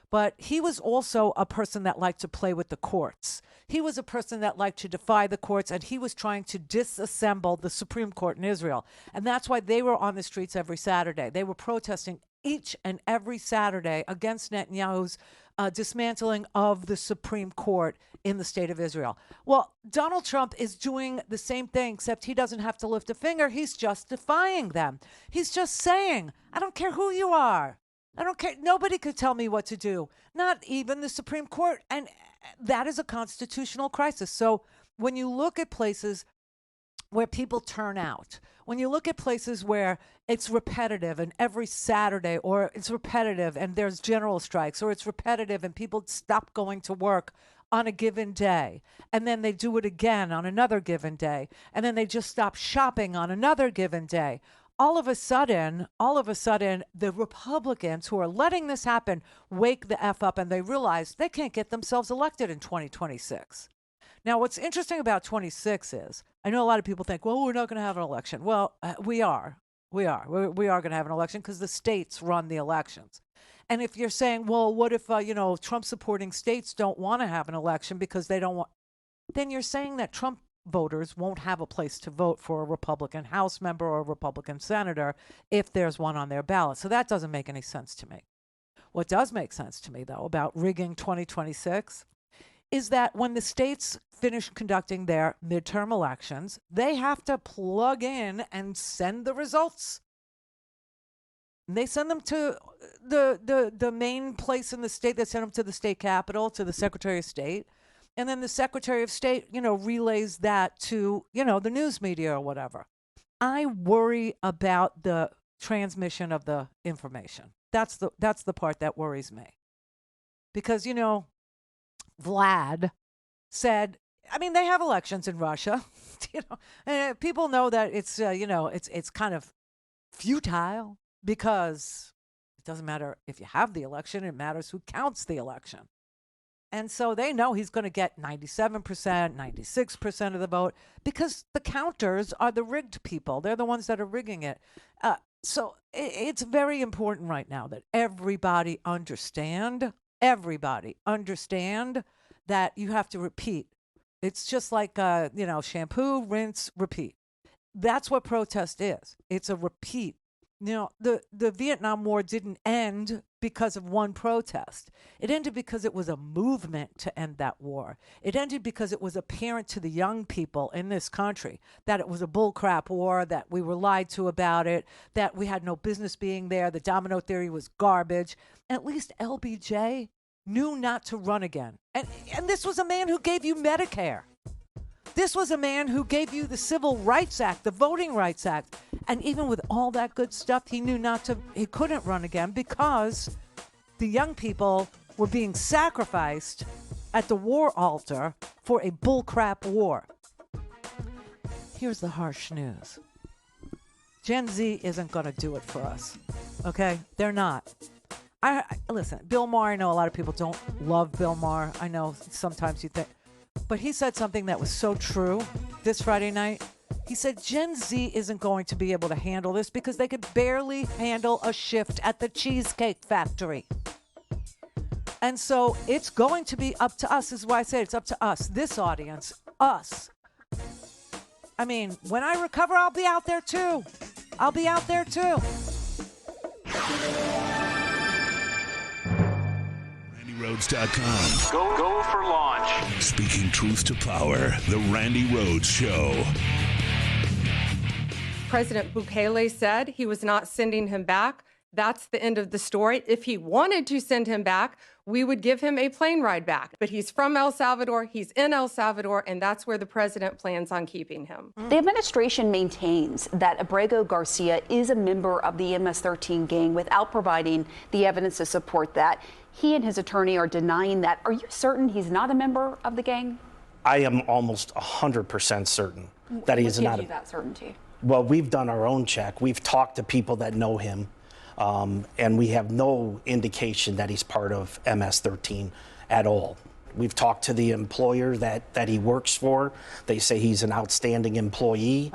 But he was also a person that liked to play with the courts. He was a person that liked to defy the courts, and he was trying to disassemble the Supreme Court in Israel. And that's why they were on the streets every Saturday. They were protesting each and every Saturday against Netanyahu's dismantling of the Supreme Court in the state of Israel. Well, Donald Trump is doing the same thing, except he doesn't have to lift a finger. He's just defying them. He's just saying, I don't care who you are. I don't care. Nobody could tell me what to do. Not even the Supreme Court. And that is a constitutional crisis. So when you look at places where people turn out, when you look at places where it's repetitive and every Saturday, or it's repetitive and there's general strikes, or it's repetitive and people stop going to work on a given day, and then they do it again on another given day, and then they just stop shopping on another given day. All of a sudden, the Republicans who are letting this happen wake the F up, and they realize they can't get themselves elected in 2026. Now, what's interesting about 26 is, I know a lot of people think, well, we're not going to have an election. Well, we are. We are going to have an election because the states run the elections. And if you're saying, well, what if, Trump-supporting states don't want to have an election because they don't want, then you're saying that Trump voters won't have a place to vote for a Republican House member or a Republican senator if there's one on their ballot. So that doesn't make any sense to me. What does make sense to me, though, about rigging 2026 is that when the states finish conducting their midterm elections, they have to plug in and send the results. They send them to the main place in the state. They send them to the state capitol, to the Secretary of State. And then the Secretary of State, relays that to, the news media or whatever. I worry about the transmission of the information. That's the part that worries me. Because, Vlad said, they have elections in Russia, and people know that it's, it's kind of futile because it doesn't matter if you have the election, it matters who counts the election. And so they know he's going to get 97%, 96% of the vote because the counters are the rigged people. They're the ones that are rigging it. So it's very important right now that everybody understand that you have to repeat. It's just like, shampoo, rinse, repeat. That's what protest is. It's a repeat. The Vietnam War didn't end because of one protest. It ended because it was a movement to end that war. It ended because it was apparent to the young people in this country that it was a bullcrap war, that we were lied to about it, that we had no business being there, the domino theory was garbage. At least LBJ knew not to run again. And this was a man who gave you Medicare. This was a man who gave you the Civil Rights Act, the Voting Rights Act. And even with all that good stuff, he couldn't run again because the young people were being sacrificed at the war altar for a bullcrap war. Here's the harsh news. Gen Z isn't going to do it for us. Okay? They're not. Listen, Bill Maher, I know a lot of people don't love Bill Maher. I know sometimes you think. But he said something that was so true this Friday night. He said Gen Z isn't going to be able to handle this because they could barely handle a shift at the Cheesecake Factory. And so it's going to be up to us. This is why I say it's up to us, this audience, us. When I recover, I'll be out there too. RandiRhodes.com. Go for launch. Speaking truth to power, The Randi Rhodes Show. President Bukele said he was not sending him back. That's the end of the story. If he wanted to send him back, we would give him a plane ride back. But he's from El Salvador, he's in El Salvador, and that's where the president plans on keeping him. The administration maintains that Abrego Garcia is a member of the MS-13 gang without providing the evidence to support that. He and his attorney are denying that. Are you certain he's not a member of the gang? I am almost 100% certain that he is not. What gives you that certainty? Well, we've done our own check. We've talked to people that know him, and we have no indication that he's part of MS-13 at all. We've talked to the employer that he works for. They say he's an outstanding employee.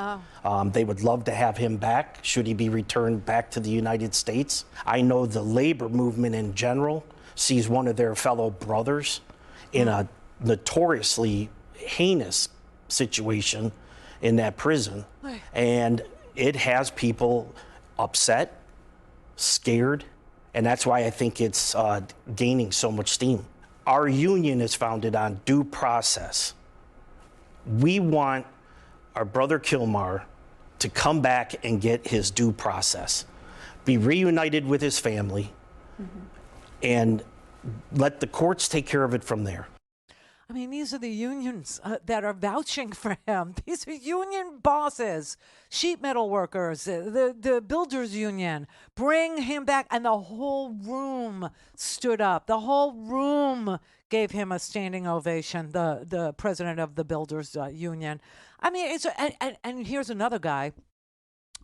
They would love to have him back, should he be returned back to the United States. I know the labor movement in general sees one of their fellow brothers in a notoriously heinous situation in that prison. And it has people upset, scared, and that's why I think it's gaining so much steam. Our union is founded on due process. We want our brother Kilmar to come back and get his due process, be reunited with his family, and let the courts take care of it from there. I mean, these are the unions that are vouching for him. These are union bosses, sheet metal workers, the builders union. Bring him back. And the whole room stood up. The whole room gave him a standing ovation, the president of the builders union. I mean, and here's another guy.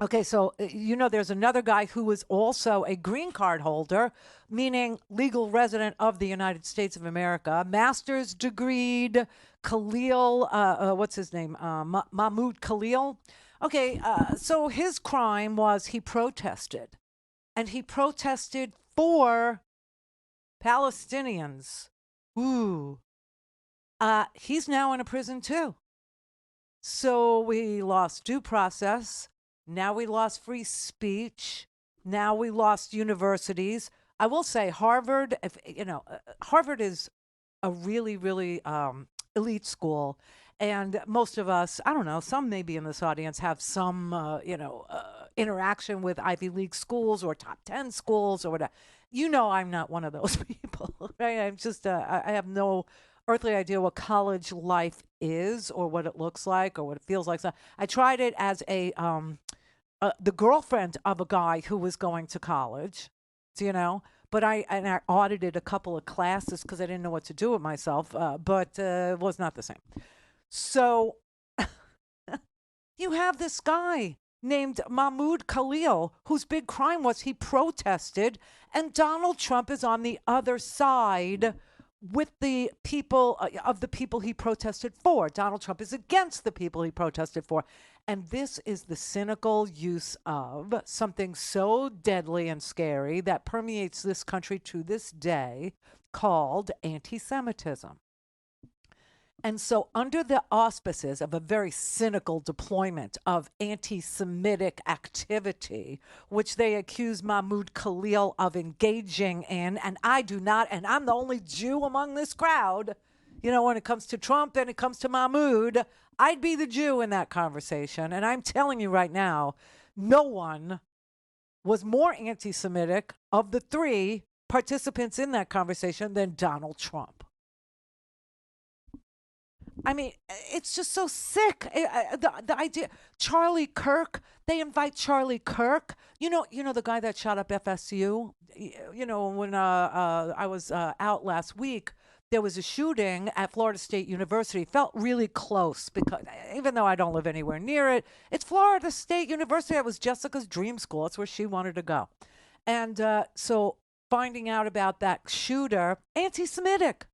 Okay, so there's another guy who is also a green card holder, meaning legal resident of the United States of America, master's degreed Khalil, what's his name? Mahmoud Khalil. Okay, so his crime was he protested, and he protested for Palestinians. Ooh. He's now in a prison too. So we lost due process. Now we lost free speech. Now we lost universities. I will say Harvard, Harvard is a really, really elite school. And most of us, I don't know, some maybe in this audience have some, interaction with Ivy League schools or top 10 schools or whatever. I'm not one of those people, right? I'm just, I have no earthly idea what college life is or what it looks like or what it feels like. So I tried it as the girlfriend of a guy who was going to college, but I audited a couple of classes because I didn't know what to do with myself, but it was not the same. So you have this guy named Mahmoud Khalil, whose big crime was he protested, and Donald Trump is on the other side with the people of the people he protested for. Donald Trump is against the people he protested for. And this is the cynical use of something so deadly and scary that permeates this country to this day called anti-Semitism. And so under the auspices of a very cynical deployment of anti-Semitic activity, which they accuse Mahmoud Khalil of engaging in, and I do not, and I'm the only Jew among this crowd, when it comes to Trump and it comes to Mahmoud, I'd be the Jew in that conversation. And I'm telling you right now, no one was more anti-Semitic of the three participants in that conversation than Donald Trump. I mean, it's just so sick. The idea, Charlie Kirk, they invite Charlie Kirk. The guy that shot up FSU. When I was out last week, there was a shooting at Florida State University. Felt really close because even though I don't live anywhere near it, it's Florida State University. That was Jessica's dream school. That's where she wanted to go. And so finding out about that shooter, anti-Semitic.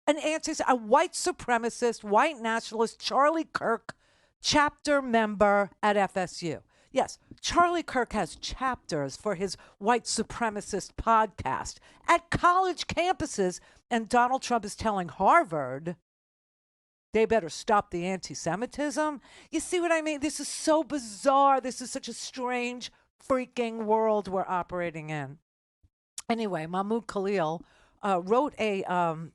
A white supremacist, white nationalist, Charlie Kirk, chapter member at FSU. Yes, Charlie Kirk has chapters for his white supremacist podcast at college campuses, and Donald Trump is telling Harvard they better stop the anti-Semitism. You see what I mean? This is so bizarre. This is such a strange, freaking world we're operating in. Anyway, Mahmoud Khalil wrote an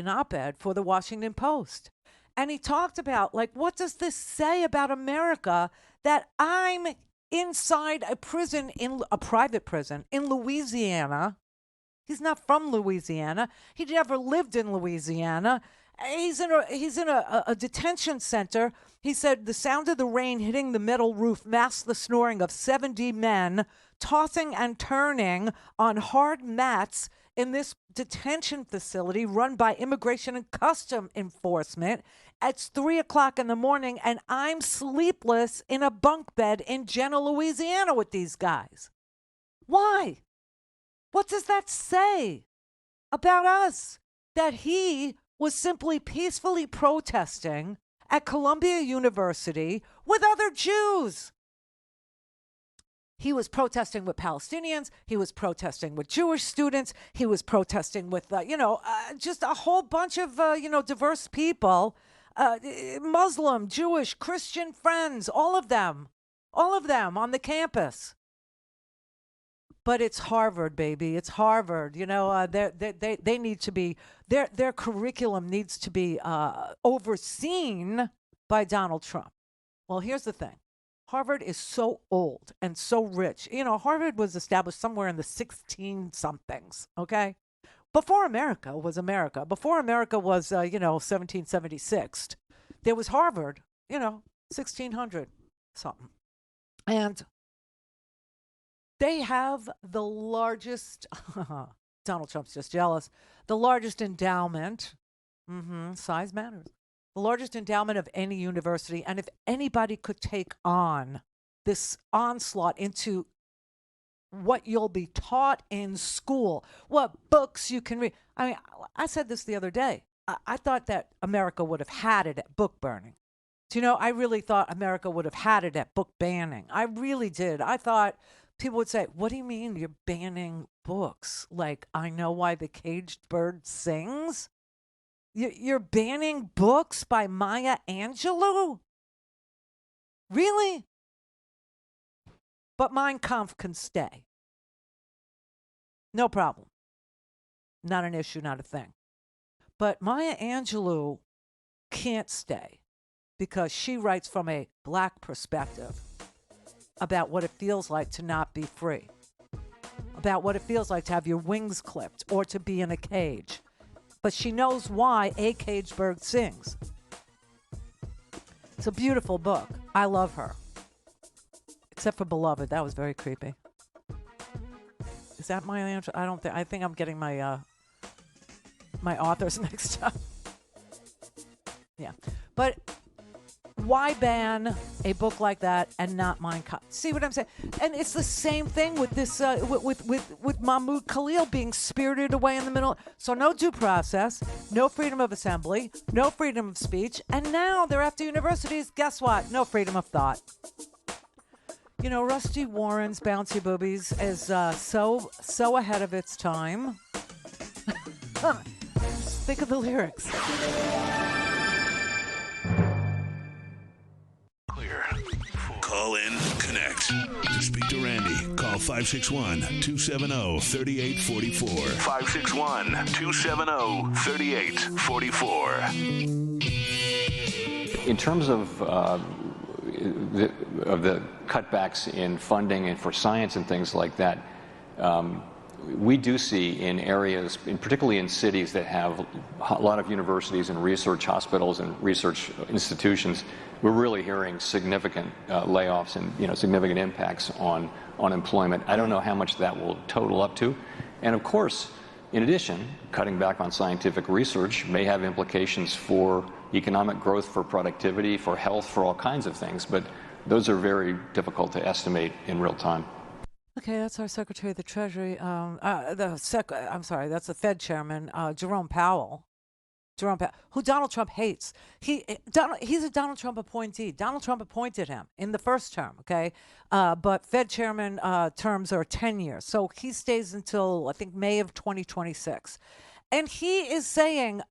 op-ed for the Washington Post. And he talked about, what does this say about America that I'm inside a prison, a private prison in Louisiana. He's not from Louisiana. He never lived in Louisiana. He's in a detention center. He said the sound of the rain hitting the metal roof masked the snoring of 70 men tossing and turning on hard mats in this detention facility run by Immigration and Custom Enforcement. It's 3:00 in the morning, and I'm sleepless in a bunk bed in Jena, Louisiana with these guys. Why? What does that say about us? That he was simply peacefully protesting at Columbia University with other Jews. He was protesting with Palestinians. He was protesting with Jewish students. He was protesting with, just a whole bunch of, diverse people, Muslim, Jewish, Christian friends, all of them on the campus. But it's Harvard, baby. It's Harvard. They need to be, their curriculum needs to be overseen by Donald Trump. Well, here's the thing. Harvard is so old and so rich. Harvard was established somewhere in the 16-somethings, okay? Before America was America, before America was, 1776, there was Harvard, 1600 something. And they have the largest, Donald Trump's just jealous, the largest endowment, size matters, the largest endowment of any university. And if anybody could take on this onslaught into what you'll be taught in school, what books you can read. I mean, I said this the other day. I thought that America would have had it at book burning. Do you know, I really thought America would have had it at book banning. I really did. I thought people would say, what do you mean you're banning books? Like, I Know Why the Caged Bird Sings? You're banning books by Maya Angelou? Really? But Mein Kampf can stay. No problem. Not an issue, not a thing. But Maya Angelou can't stay because she writes from a black perspective about what it feels like to not be free, about what it feels like to have your wings clipped or to be in a cage. But she knows why a caged bird sings. It's a beautiful book. I love her. Except for Beloved. That was very creepy. Is that my answer? I think I'm getting my my authors mixed up. Yeah. But why ban a book like that and not Mein Kampf? See what I'm saying? And it's the same thing with this with Mahmoud Khalil being spirited away in the middle. So no due process, no freedom of assembly, no freedom of speech, and now they're after universities. Guess what? No freedom of thought. You know, Rusty Warren's Bouncy Boobies is so ahead of its time. Think of the lyrics. Clear. Call in, connect. To speak to Randi, call 561-270-3844. 561-270-3844. In terms of the cutbacks in funding and for science and things like that, we do see in areas, particularly in cities that have a lot of universities and research hospitals and research institutions, we're really hearing significant layoffs and significant impacts on employment. I don't know how much that will total up to. And of course, in addition, cutting back on scientific research may have implications for economic growth, for productivity, for health, for all kinds of things. But those are very difficult to estimate in real time. Okay, that's our Secretary of the Treasury. That's the Fed Chairman, Jerome Powell. Who Donald Trump hates. He's a Donald Trump appointee. Donald Trump appointed him in the first term, okay? But Fed Chairman terms are 10 years. So he stays until, I think, May of 2026. And he is saying,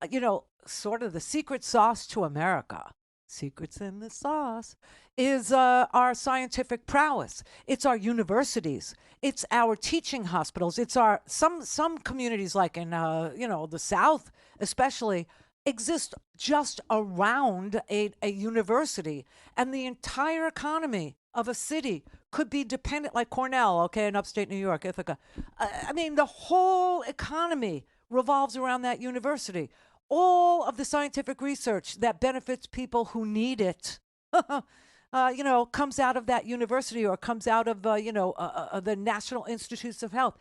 sort of the secret sauce to America, secrets in the sauce, is our scientific prowess. It's our universities. It's our teaching hospitals. It's our some communities like in the South especially exist just around a university, and the entire economy of a city could be dependent, like Cornell, okay, in upstate New York, Ithaca. I mean, the whole economy revolves around that university. All of the scientific research that benefits people who need it, comes out of that university or comes out of, the National Institutes of Health.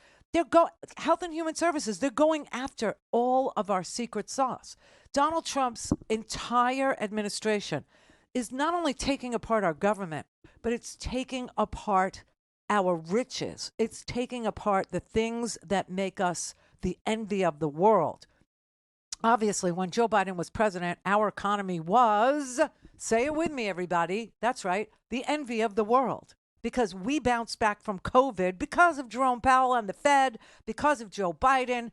Health and Human Services, they're going after all of our secret sauce. Donald Trump's entire administration is not only taking apart our government, but it's taking apart our riches. It's taking apart the things that make us the envy of the world. Obviously, when Joe Biden was president, our economy was, say it with me, everybody, that's right, the envy of the world. Because we bounced back from COVID because of Jerome Powell and the Fed, because of Joe Biden,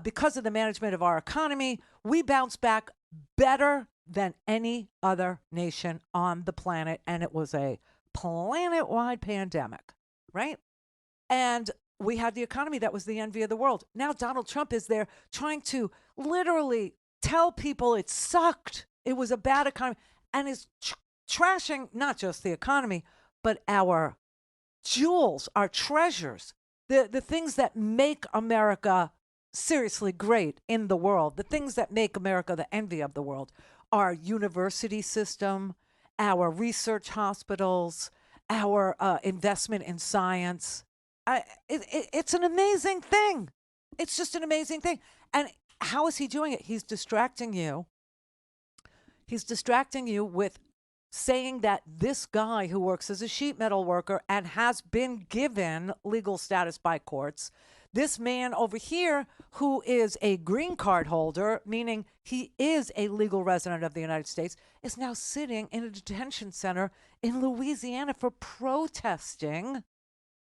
because of the management of our economy. We bounced back better than any other nation on the planet, and it was a planet-wide pandemic, right? And we had the economy that was the envy of the world. Now Donald Trump is there trying to literally tell people it sucked. It was a bad economy, and is trashing not just the economy, but our jewels, our treasures, the things that make America seriously great in the world, the things that make America the envy of the world, our university system, our research hospitals, our investment in science. It's an amazing thing. It's just an amazing thing. And how is he doing it? He's distracting you. He's distracting you with saying that this guy who works as a sheet metal worker and has been given legal status by courts, this man over here who is a green card holder, meaning he is a legal resident of the United States, is now sitting in a detention center in Louisiana for protesting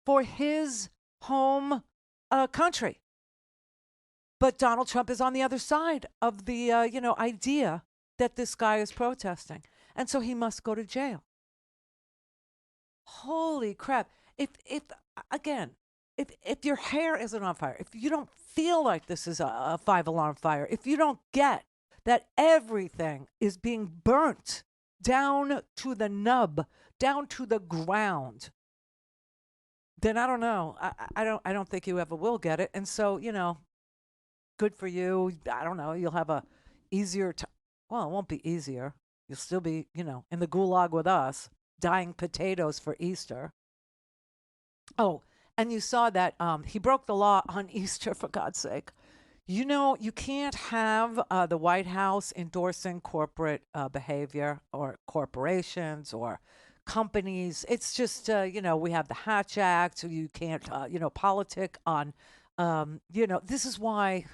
for his home country. But Donald Trump is on the other side of the, idea that this guy is protesting. And so he must go to jail. Holy crap. If your hair isn't on fire, if you don't feel like this is a 5-alarm fire, if you don't get that everything is being burnt down to the nub, down to the ground, then I don't know. I don't think you ever will get it. And so, good for you. I don't know. You'll have a easier time. Well, it won't be easier. You'll still be, in the gulag with us, dyeing potatoes for Easter. Oh, and you saw that he broke the law on Easter, for God's sake. You can't have the White House endorsing corporate behavior or corporations or companies. It's just, we have the Hatch Act, so you can't, politic on, this is why,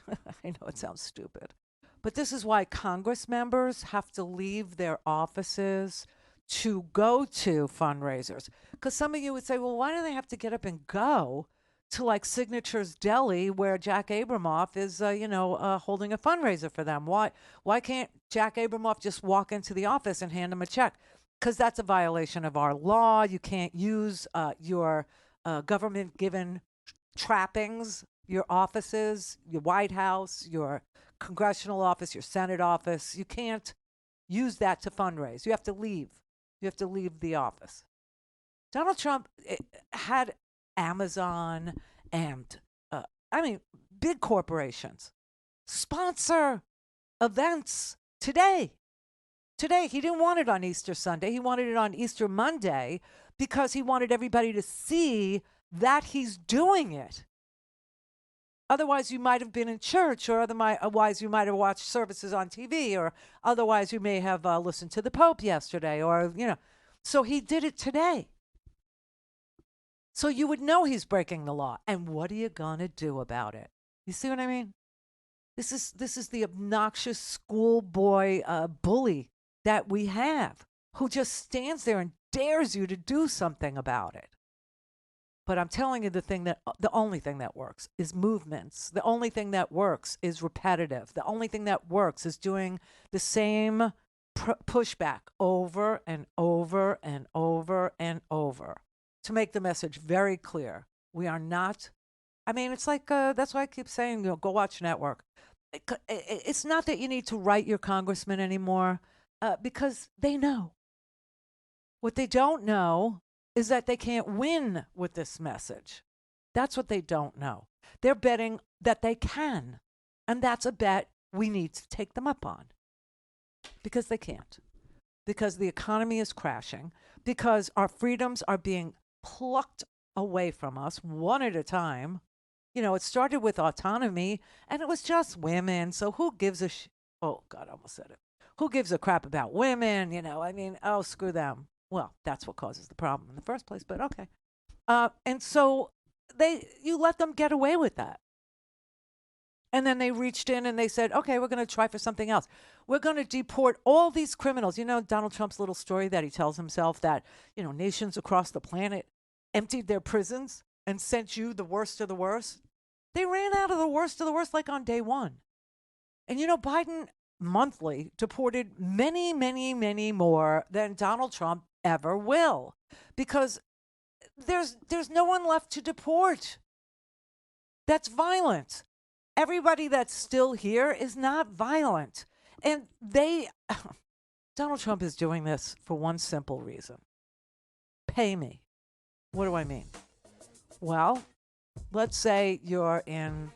I know it sounds stupid, but this is why Congress members have to leave their offices to go to fundraisers. Because some of you would say, well, why do they have to get up and go to like Signature's Deli where Jack Abramoff is, holding a fundraiser for them? Why can't Jack Abramoff just walk into the office and hand them a check? Because that's a violation of our law. You can't use your government-given trappings, your offices, your White House, your congressional office, your Senate office. You can't use that to fundraise. You have to leave. You have to leave the office. Donald Trump had Amazon and, big corporations sponsor events today. Today, he didn't want it on Easter Sunday. He wanted it on Easter Monday because he wanted everybody to see that he's doing it. Otherwise, you might have been in church, or otherwise you might have watched services on TV, or otherwise you may have listened to the Pope yesterday, or, So he did it today. So you would know he's breaking the law. And what are you going to do about it? You see what I mean? This is the obnoxious schoolboy bully that we have, who just stands there and dares you to do something about it. But I'm telling you, the only thing that works is movements. The only thing that works is repetitive. The only thing that works is doing the same pushback over and over and over and over to make the message very clear. We are not, it's like, that's why I keep saying, go watch Network. It's not that you need to write your congressman anymore, because they know. What they don't know is that they can't win with this message. That's what they don't know. They're betting that they can. And that's a bet we need to take them up on. Because they can't. Because the economy is crashing. Because our freedoms are being plucked away from us one at a time. It started with autonomy, and it was just women. So who gives a oh, God, I almost said it. Who gives a crap about women? Screw them. Well, that's what causes the problem in the first place, but okay. And so you let them get away with that. And then they reached in and they said, okay, we're going to try for something else. We're going to deport all these criminals. Donald Trump's little story that he tells himself that, nations across the planet emptied their prisons and sent you the worst of the worst. They ran out of the worst like on day one. And Biden monthly deported many, many, many more than Donald Trump ever will, because there's no one left to deport. That's violent. Everybody that's still here is not violent. And Donald Trump is doing this for one simple reason. Pay me. What do I mean? Well, let's say you're in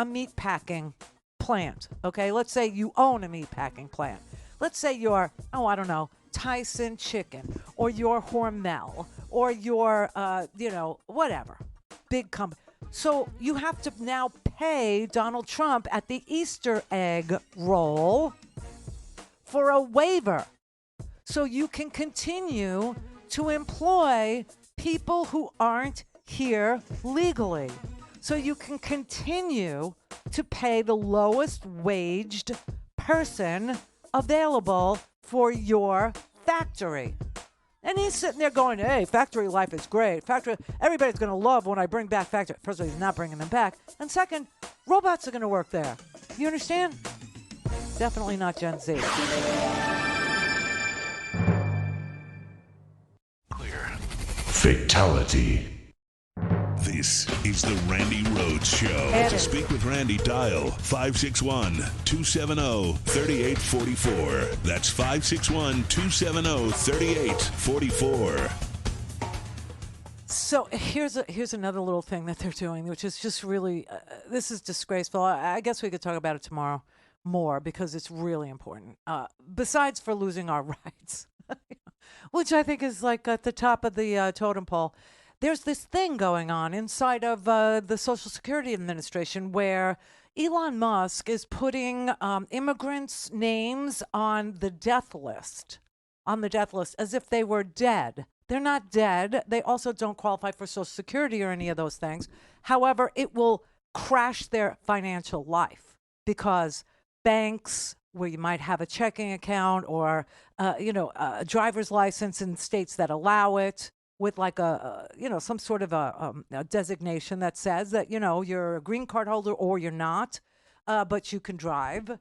a meat packing plant, okay? Let's say you own a meat packing plant. Let's say you're, I don't know, Tyson Chicken, or you're Hormel, or you're, whatever, big company. So you have to now pay Donald Trump at the Easter egg roll for a waiver so you can continue to employ people who aren't here legally. So you can continue to pay the lowest waged person available for your factory. And he's sitting there going, hey, factory life is great. Everybody's going to love when I bring back factory. First of all, he's not bringing them back. And second, robots are going to work there. You understand? Definitely not Gen Z. Clear. Fatality. This is the Randi Rhodes Show. To speak with Randi, dial 561-270-3844. That's 561-270-3844. So here's another little thing that they're doing, which is just really, this is disgraceful. I guess we could talk about it tomorrow more because it's really important. Besides for losing our rights, which I think is like at the top of the totem pole. There's this thing going on inside of the Social Security Administration where Elon Musk is putting immigrants' names on the death list, as if they were dead. They're not dead. They also don't qualify for Social Security or any of those things. However, it will crash their financial life because banks, where you might have a checking account or a driver's license in states that allow it, with like some sort of a designation that says that, you're a green card holder or you're not, but you can drive.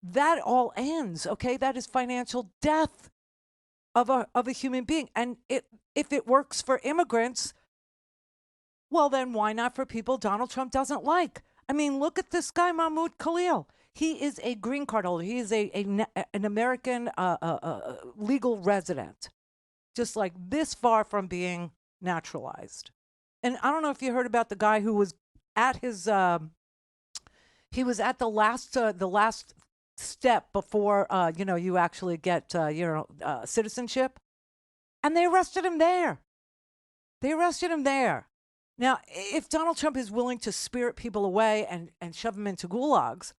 That all ends, okay? That is financial death of a human being. And if it works for immigrants, well, then why not for people Donald Trump doesn't like? I mean, look at this guy, Mahmoud Khalil. He is a green card holder. He is an American legal resident. Just like this far from being naturalized. And I don't know if you heard about the guy who was at his, he was at the last step before, you actually get, citizenship. And they arrested him there. Now, if Donald Trump is willing to spirit people away and shove them into gulags,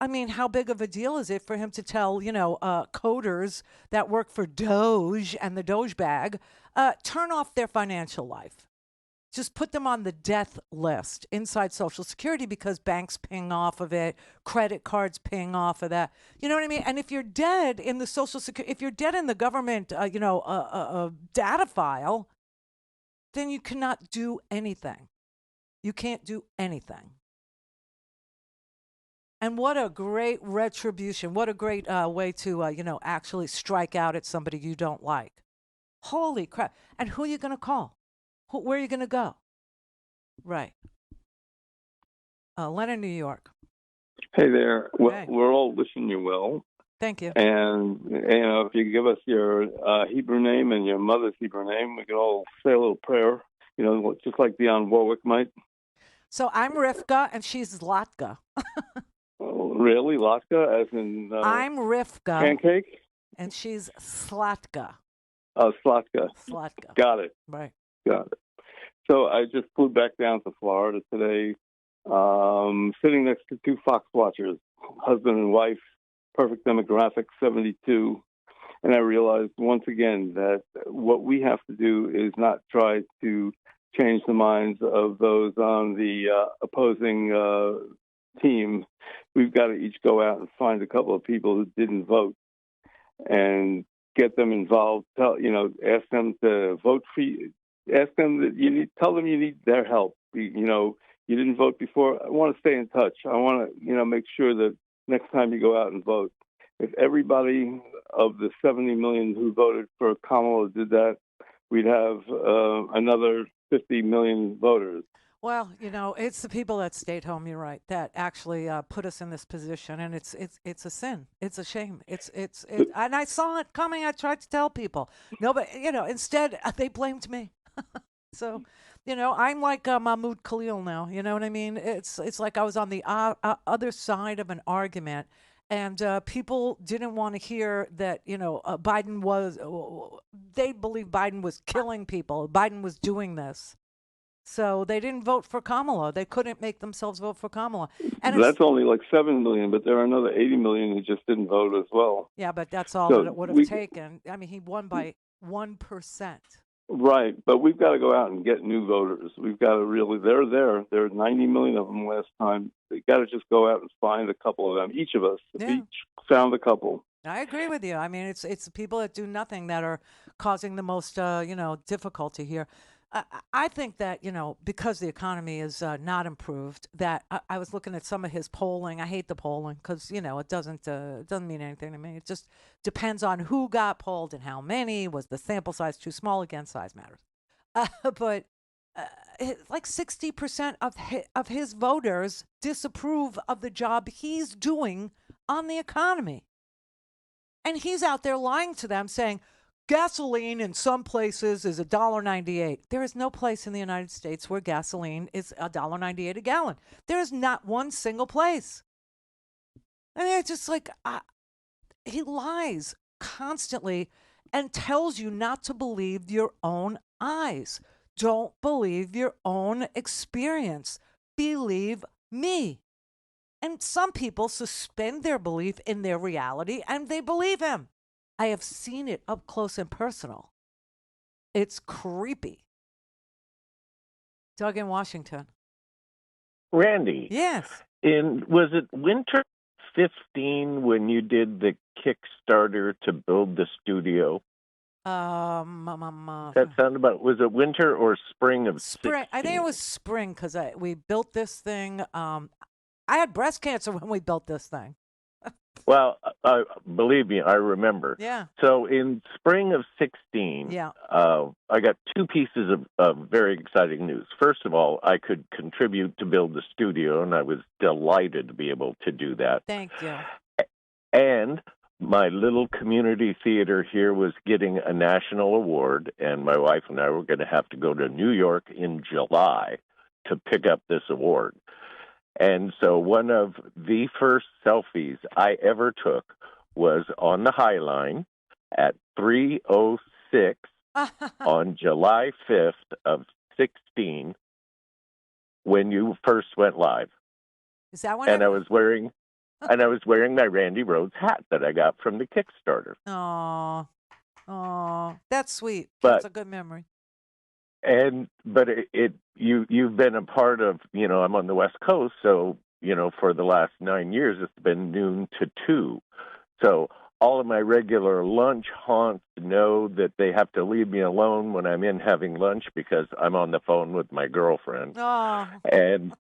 I mean, how big of a deal is it for him to tell, coders that work for Doge and the Doge bag, turn off their financial life? Just put them on the death list inside Social Security because banks ping off of it, credit cards ping off of that. You know what I mean? And if you're dead in the Social Security, if you're dead in the government, data file, then you cannot do anything. You can't do anything. And what a great retribution. What a great way to, actually strike out at somebody you don't like. Holy crap. And who are you going to call? Where are you going to go? Right. Leonard, New York. Hey there. Well, hey. We're all wishing you well. Thank you. And, if you give us your Hebrew name and your mother's Hebrew name, we can all say a little prayer, just like Dionne Warwick might. So I'm Rivka and she's Zlatka. Really? Latka, as in... I'm Rivka. Pancake? And she's Slatka. Oh, Slatka. Slatka. Got it. Right. Got it. So I just flew back down to Florida today, sitting next to two Fox watchers, husband and wife, perfect demographic, 72. And I realized once again that what we have to do is not try to change the minds of those on the opposing team. We've got to each go out and find a couple of people who didn't vote and get them involved. Ask them to vote for you. Ask them that tell them you need their help. You didn't vote before. I want to stay in touch. I want to, make sure that next time you go out and vote, if everybody of the 70 million who voted for Kamala did that, we'd have another 50 million voters. Well, it's the people that stayed home. You're right. That actually put us in this position, and it's a sin. It's a shame. And I saw it coming. I tried to tell people. No, but instead they blamed me. So, I'm like Mahmoud Khalil now. You know what I mean? It's like I was on the other side of an argument, and people didn't want to hear that. Biden was. They believe Biden was killing people. Biden was doing this. So they didn't vote for Kamala. They couldn't make themselves vote for Kamala. And that's only like 7 million, but there are another 80 million who just didn't vote as well. Yeah, but that's all that it would have taken. I mean, he won by 1%. Right, but we've got to go out and get new voters. We've got to really, they're there. There were 90 million of them last time. We've got to just go out and find a couple of them, each of us. Yeah. Each found a couple. I agree with you. I mean, it's the people that do nothing that are causing the most, difficulty here. I think that, because the economy is not improved, that I was looking at some of his polling. I hate the polling because, it doesn't mean anything to me. It just depends on who got polled and how many. Was the sample size too small? Again, size matters. But like 60% of his voters disapprove of the job he's doing on the economy. And he's out there lying to them saying, gasoline in some places is $1.98. There is no place in the United States where gasoline is $1.98 a gallon. There is not one single place. I mean, it's just like he lies constantly and tells you not to believe your own eyes. Don't believe your own experience. Believe me. And some people suspend their belief in their reality and they believe him. I have seen it up close and personal. It's creepy. Doug in Washington. Randy. Yes. Was it winter 15 when you did the Kickstarter to build the studio? That sounded about, was it winter or spring of spring? 16? I think it was spring because we built this thing. I had breast cancer when we built this thing. Well, believe me, I remember. Yeah. So in spring of 16, I got two pieces of very exciting news. First of all, I could contribute to build the studio, and I was delighted to be able to do that. Thank you. And my little community theater here was getting a national award, and my wife and I were going to have to go to New York in July to pick up this award. And so one of the first selfies I ever took was on the High Line at 3:06 on July 5th of 16 when you first went live. Is that when? And I was wearing my Randi Rhodes hat that I got from the Kickstarter. Oh, that's sweet. But, that's a good memory. But you've been a part of, I'm on the West Coast, so, for the last 9 years, it's been noon to 2. So all of my regular lunch haunts know that they have to leave me alone when I'm in having lunch because I'm on the phone with my girlfriend. Oh. And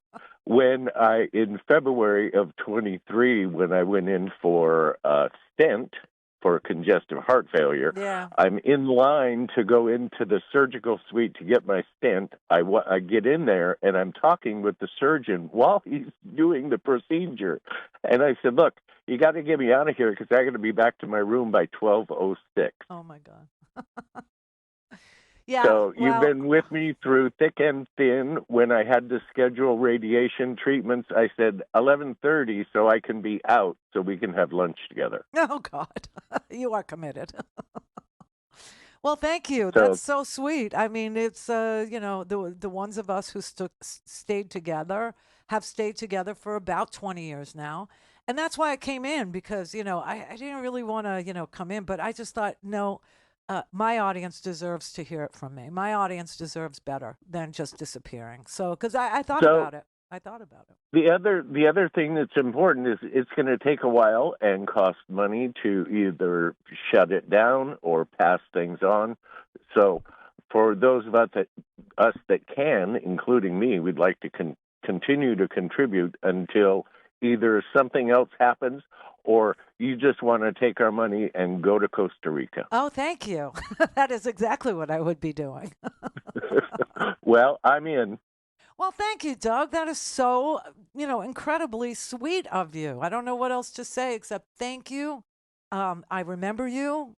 in February of 23, when I went in for a stent for congestive heart failure, I'm in line to go into the surgical suite to get my stent. I get in there, and I'm talking with the surgeon while he's doing the procedure. And I said, look, you got to get me out of here because I got to be back to my room by 12:06. Oh, my God. Yeah. So you've been with me through thick and thin. When I had to schedule radiation treatments, I said 11:30 so I can be out so we can have lunch together. Oh, God. You are committed. Well, thank you. That's so sweet. I mean, it's, the ones of us who stayed together have stayed together for about 20 years now. And that's why I came in because, I didn't really want to, come in, but I just thought, no, my audience deserves to hear it from me. My audience deserves better than just disappearing. So, because I thought about it. The other thing that's important is it's going to take a while and cost money to either shut it down or pass things on. So, for those of us that can, including me, we'd like to continue to contribute until either something else happens or you just want to take our money and go to Costa Rica. Oh, thank you. That is exactly what I would be doing. Well, I'm in. Well, thank you, Doug. That is so, incredibly sweet of you. I don't know what else to say except thank you. I remember you.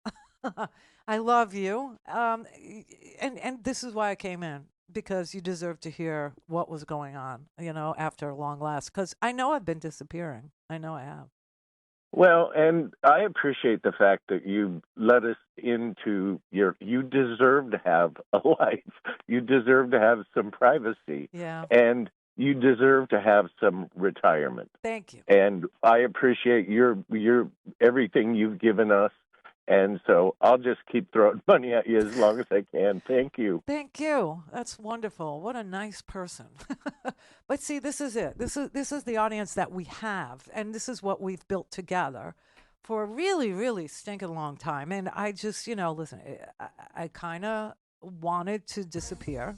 I love you. And this is why I came in, because you deserve to hear what was going on, after a long last. Because I know I've been disappearing. I know I have. Well, and I appreciate the fact that you let us into you deserve to have a life. You deserve to have some privacy. Yeah. And you deserve to have some retirement. Thank you. And I appreciate your everything you've given us. And so I'll just keep throwing money at you as long as I can. Thank you. Thank you. That's wonderful. What a nice person. But see, this is it. This is the audience that we have, and this is what we've built together for a really, really stinking long time. And I just, listen, I kind of wanted to disappear.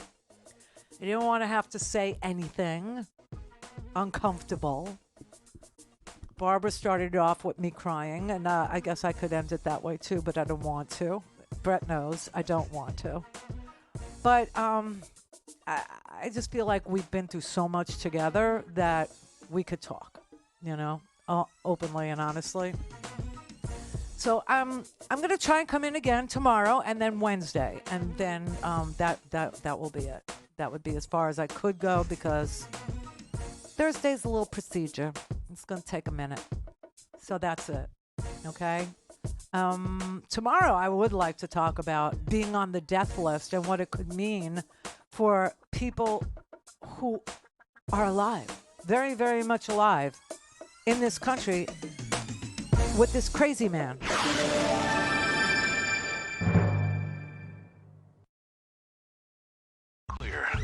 I didn't want to have to say anything uncomfortable. Barbara started off with me crying, and I guess I could end it that way too, but I don't want to. Brett knows I don't want to. But I just feel like we've been through so much together that we could talk, openly and honestly. So I'm going to try and come in again tomorrow and then Wednesday, and then that will be it. That would be as far as I could go because Thursday's a little procedure. It's going to take a minute. So that's it. Okay? Tomorrow, I would like to talk about being on the death list and what it could mean for people who are alive, very, very much alive in this country with this crazy man.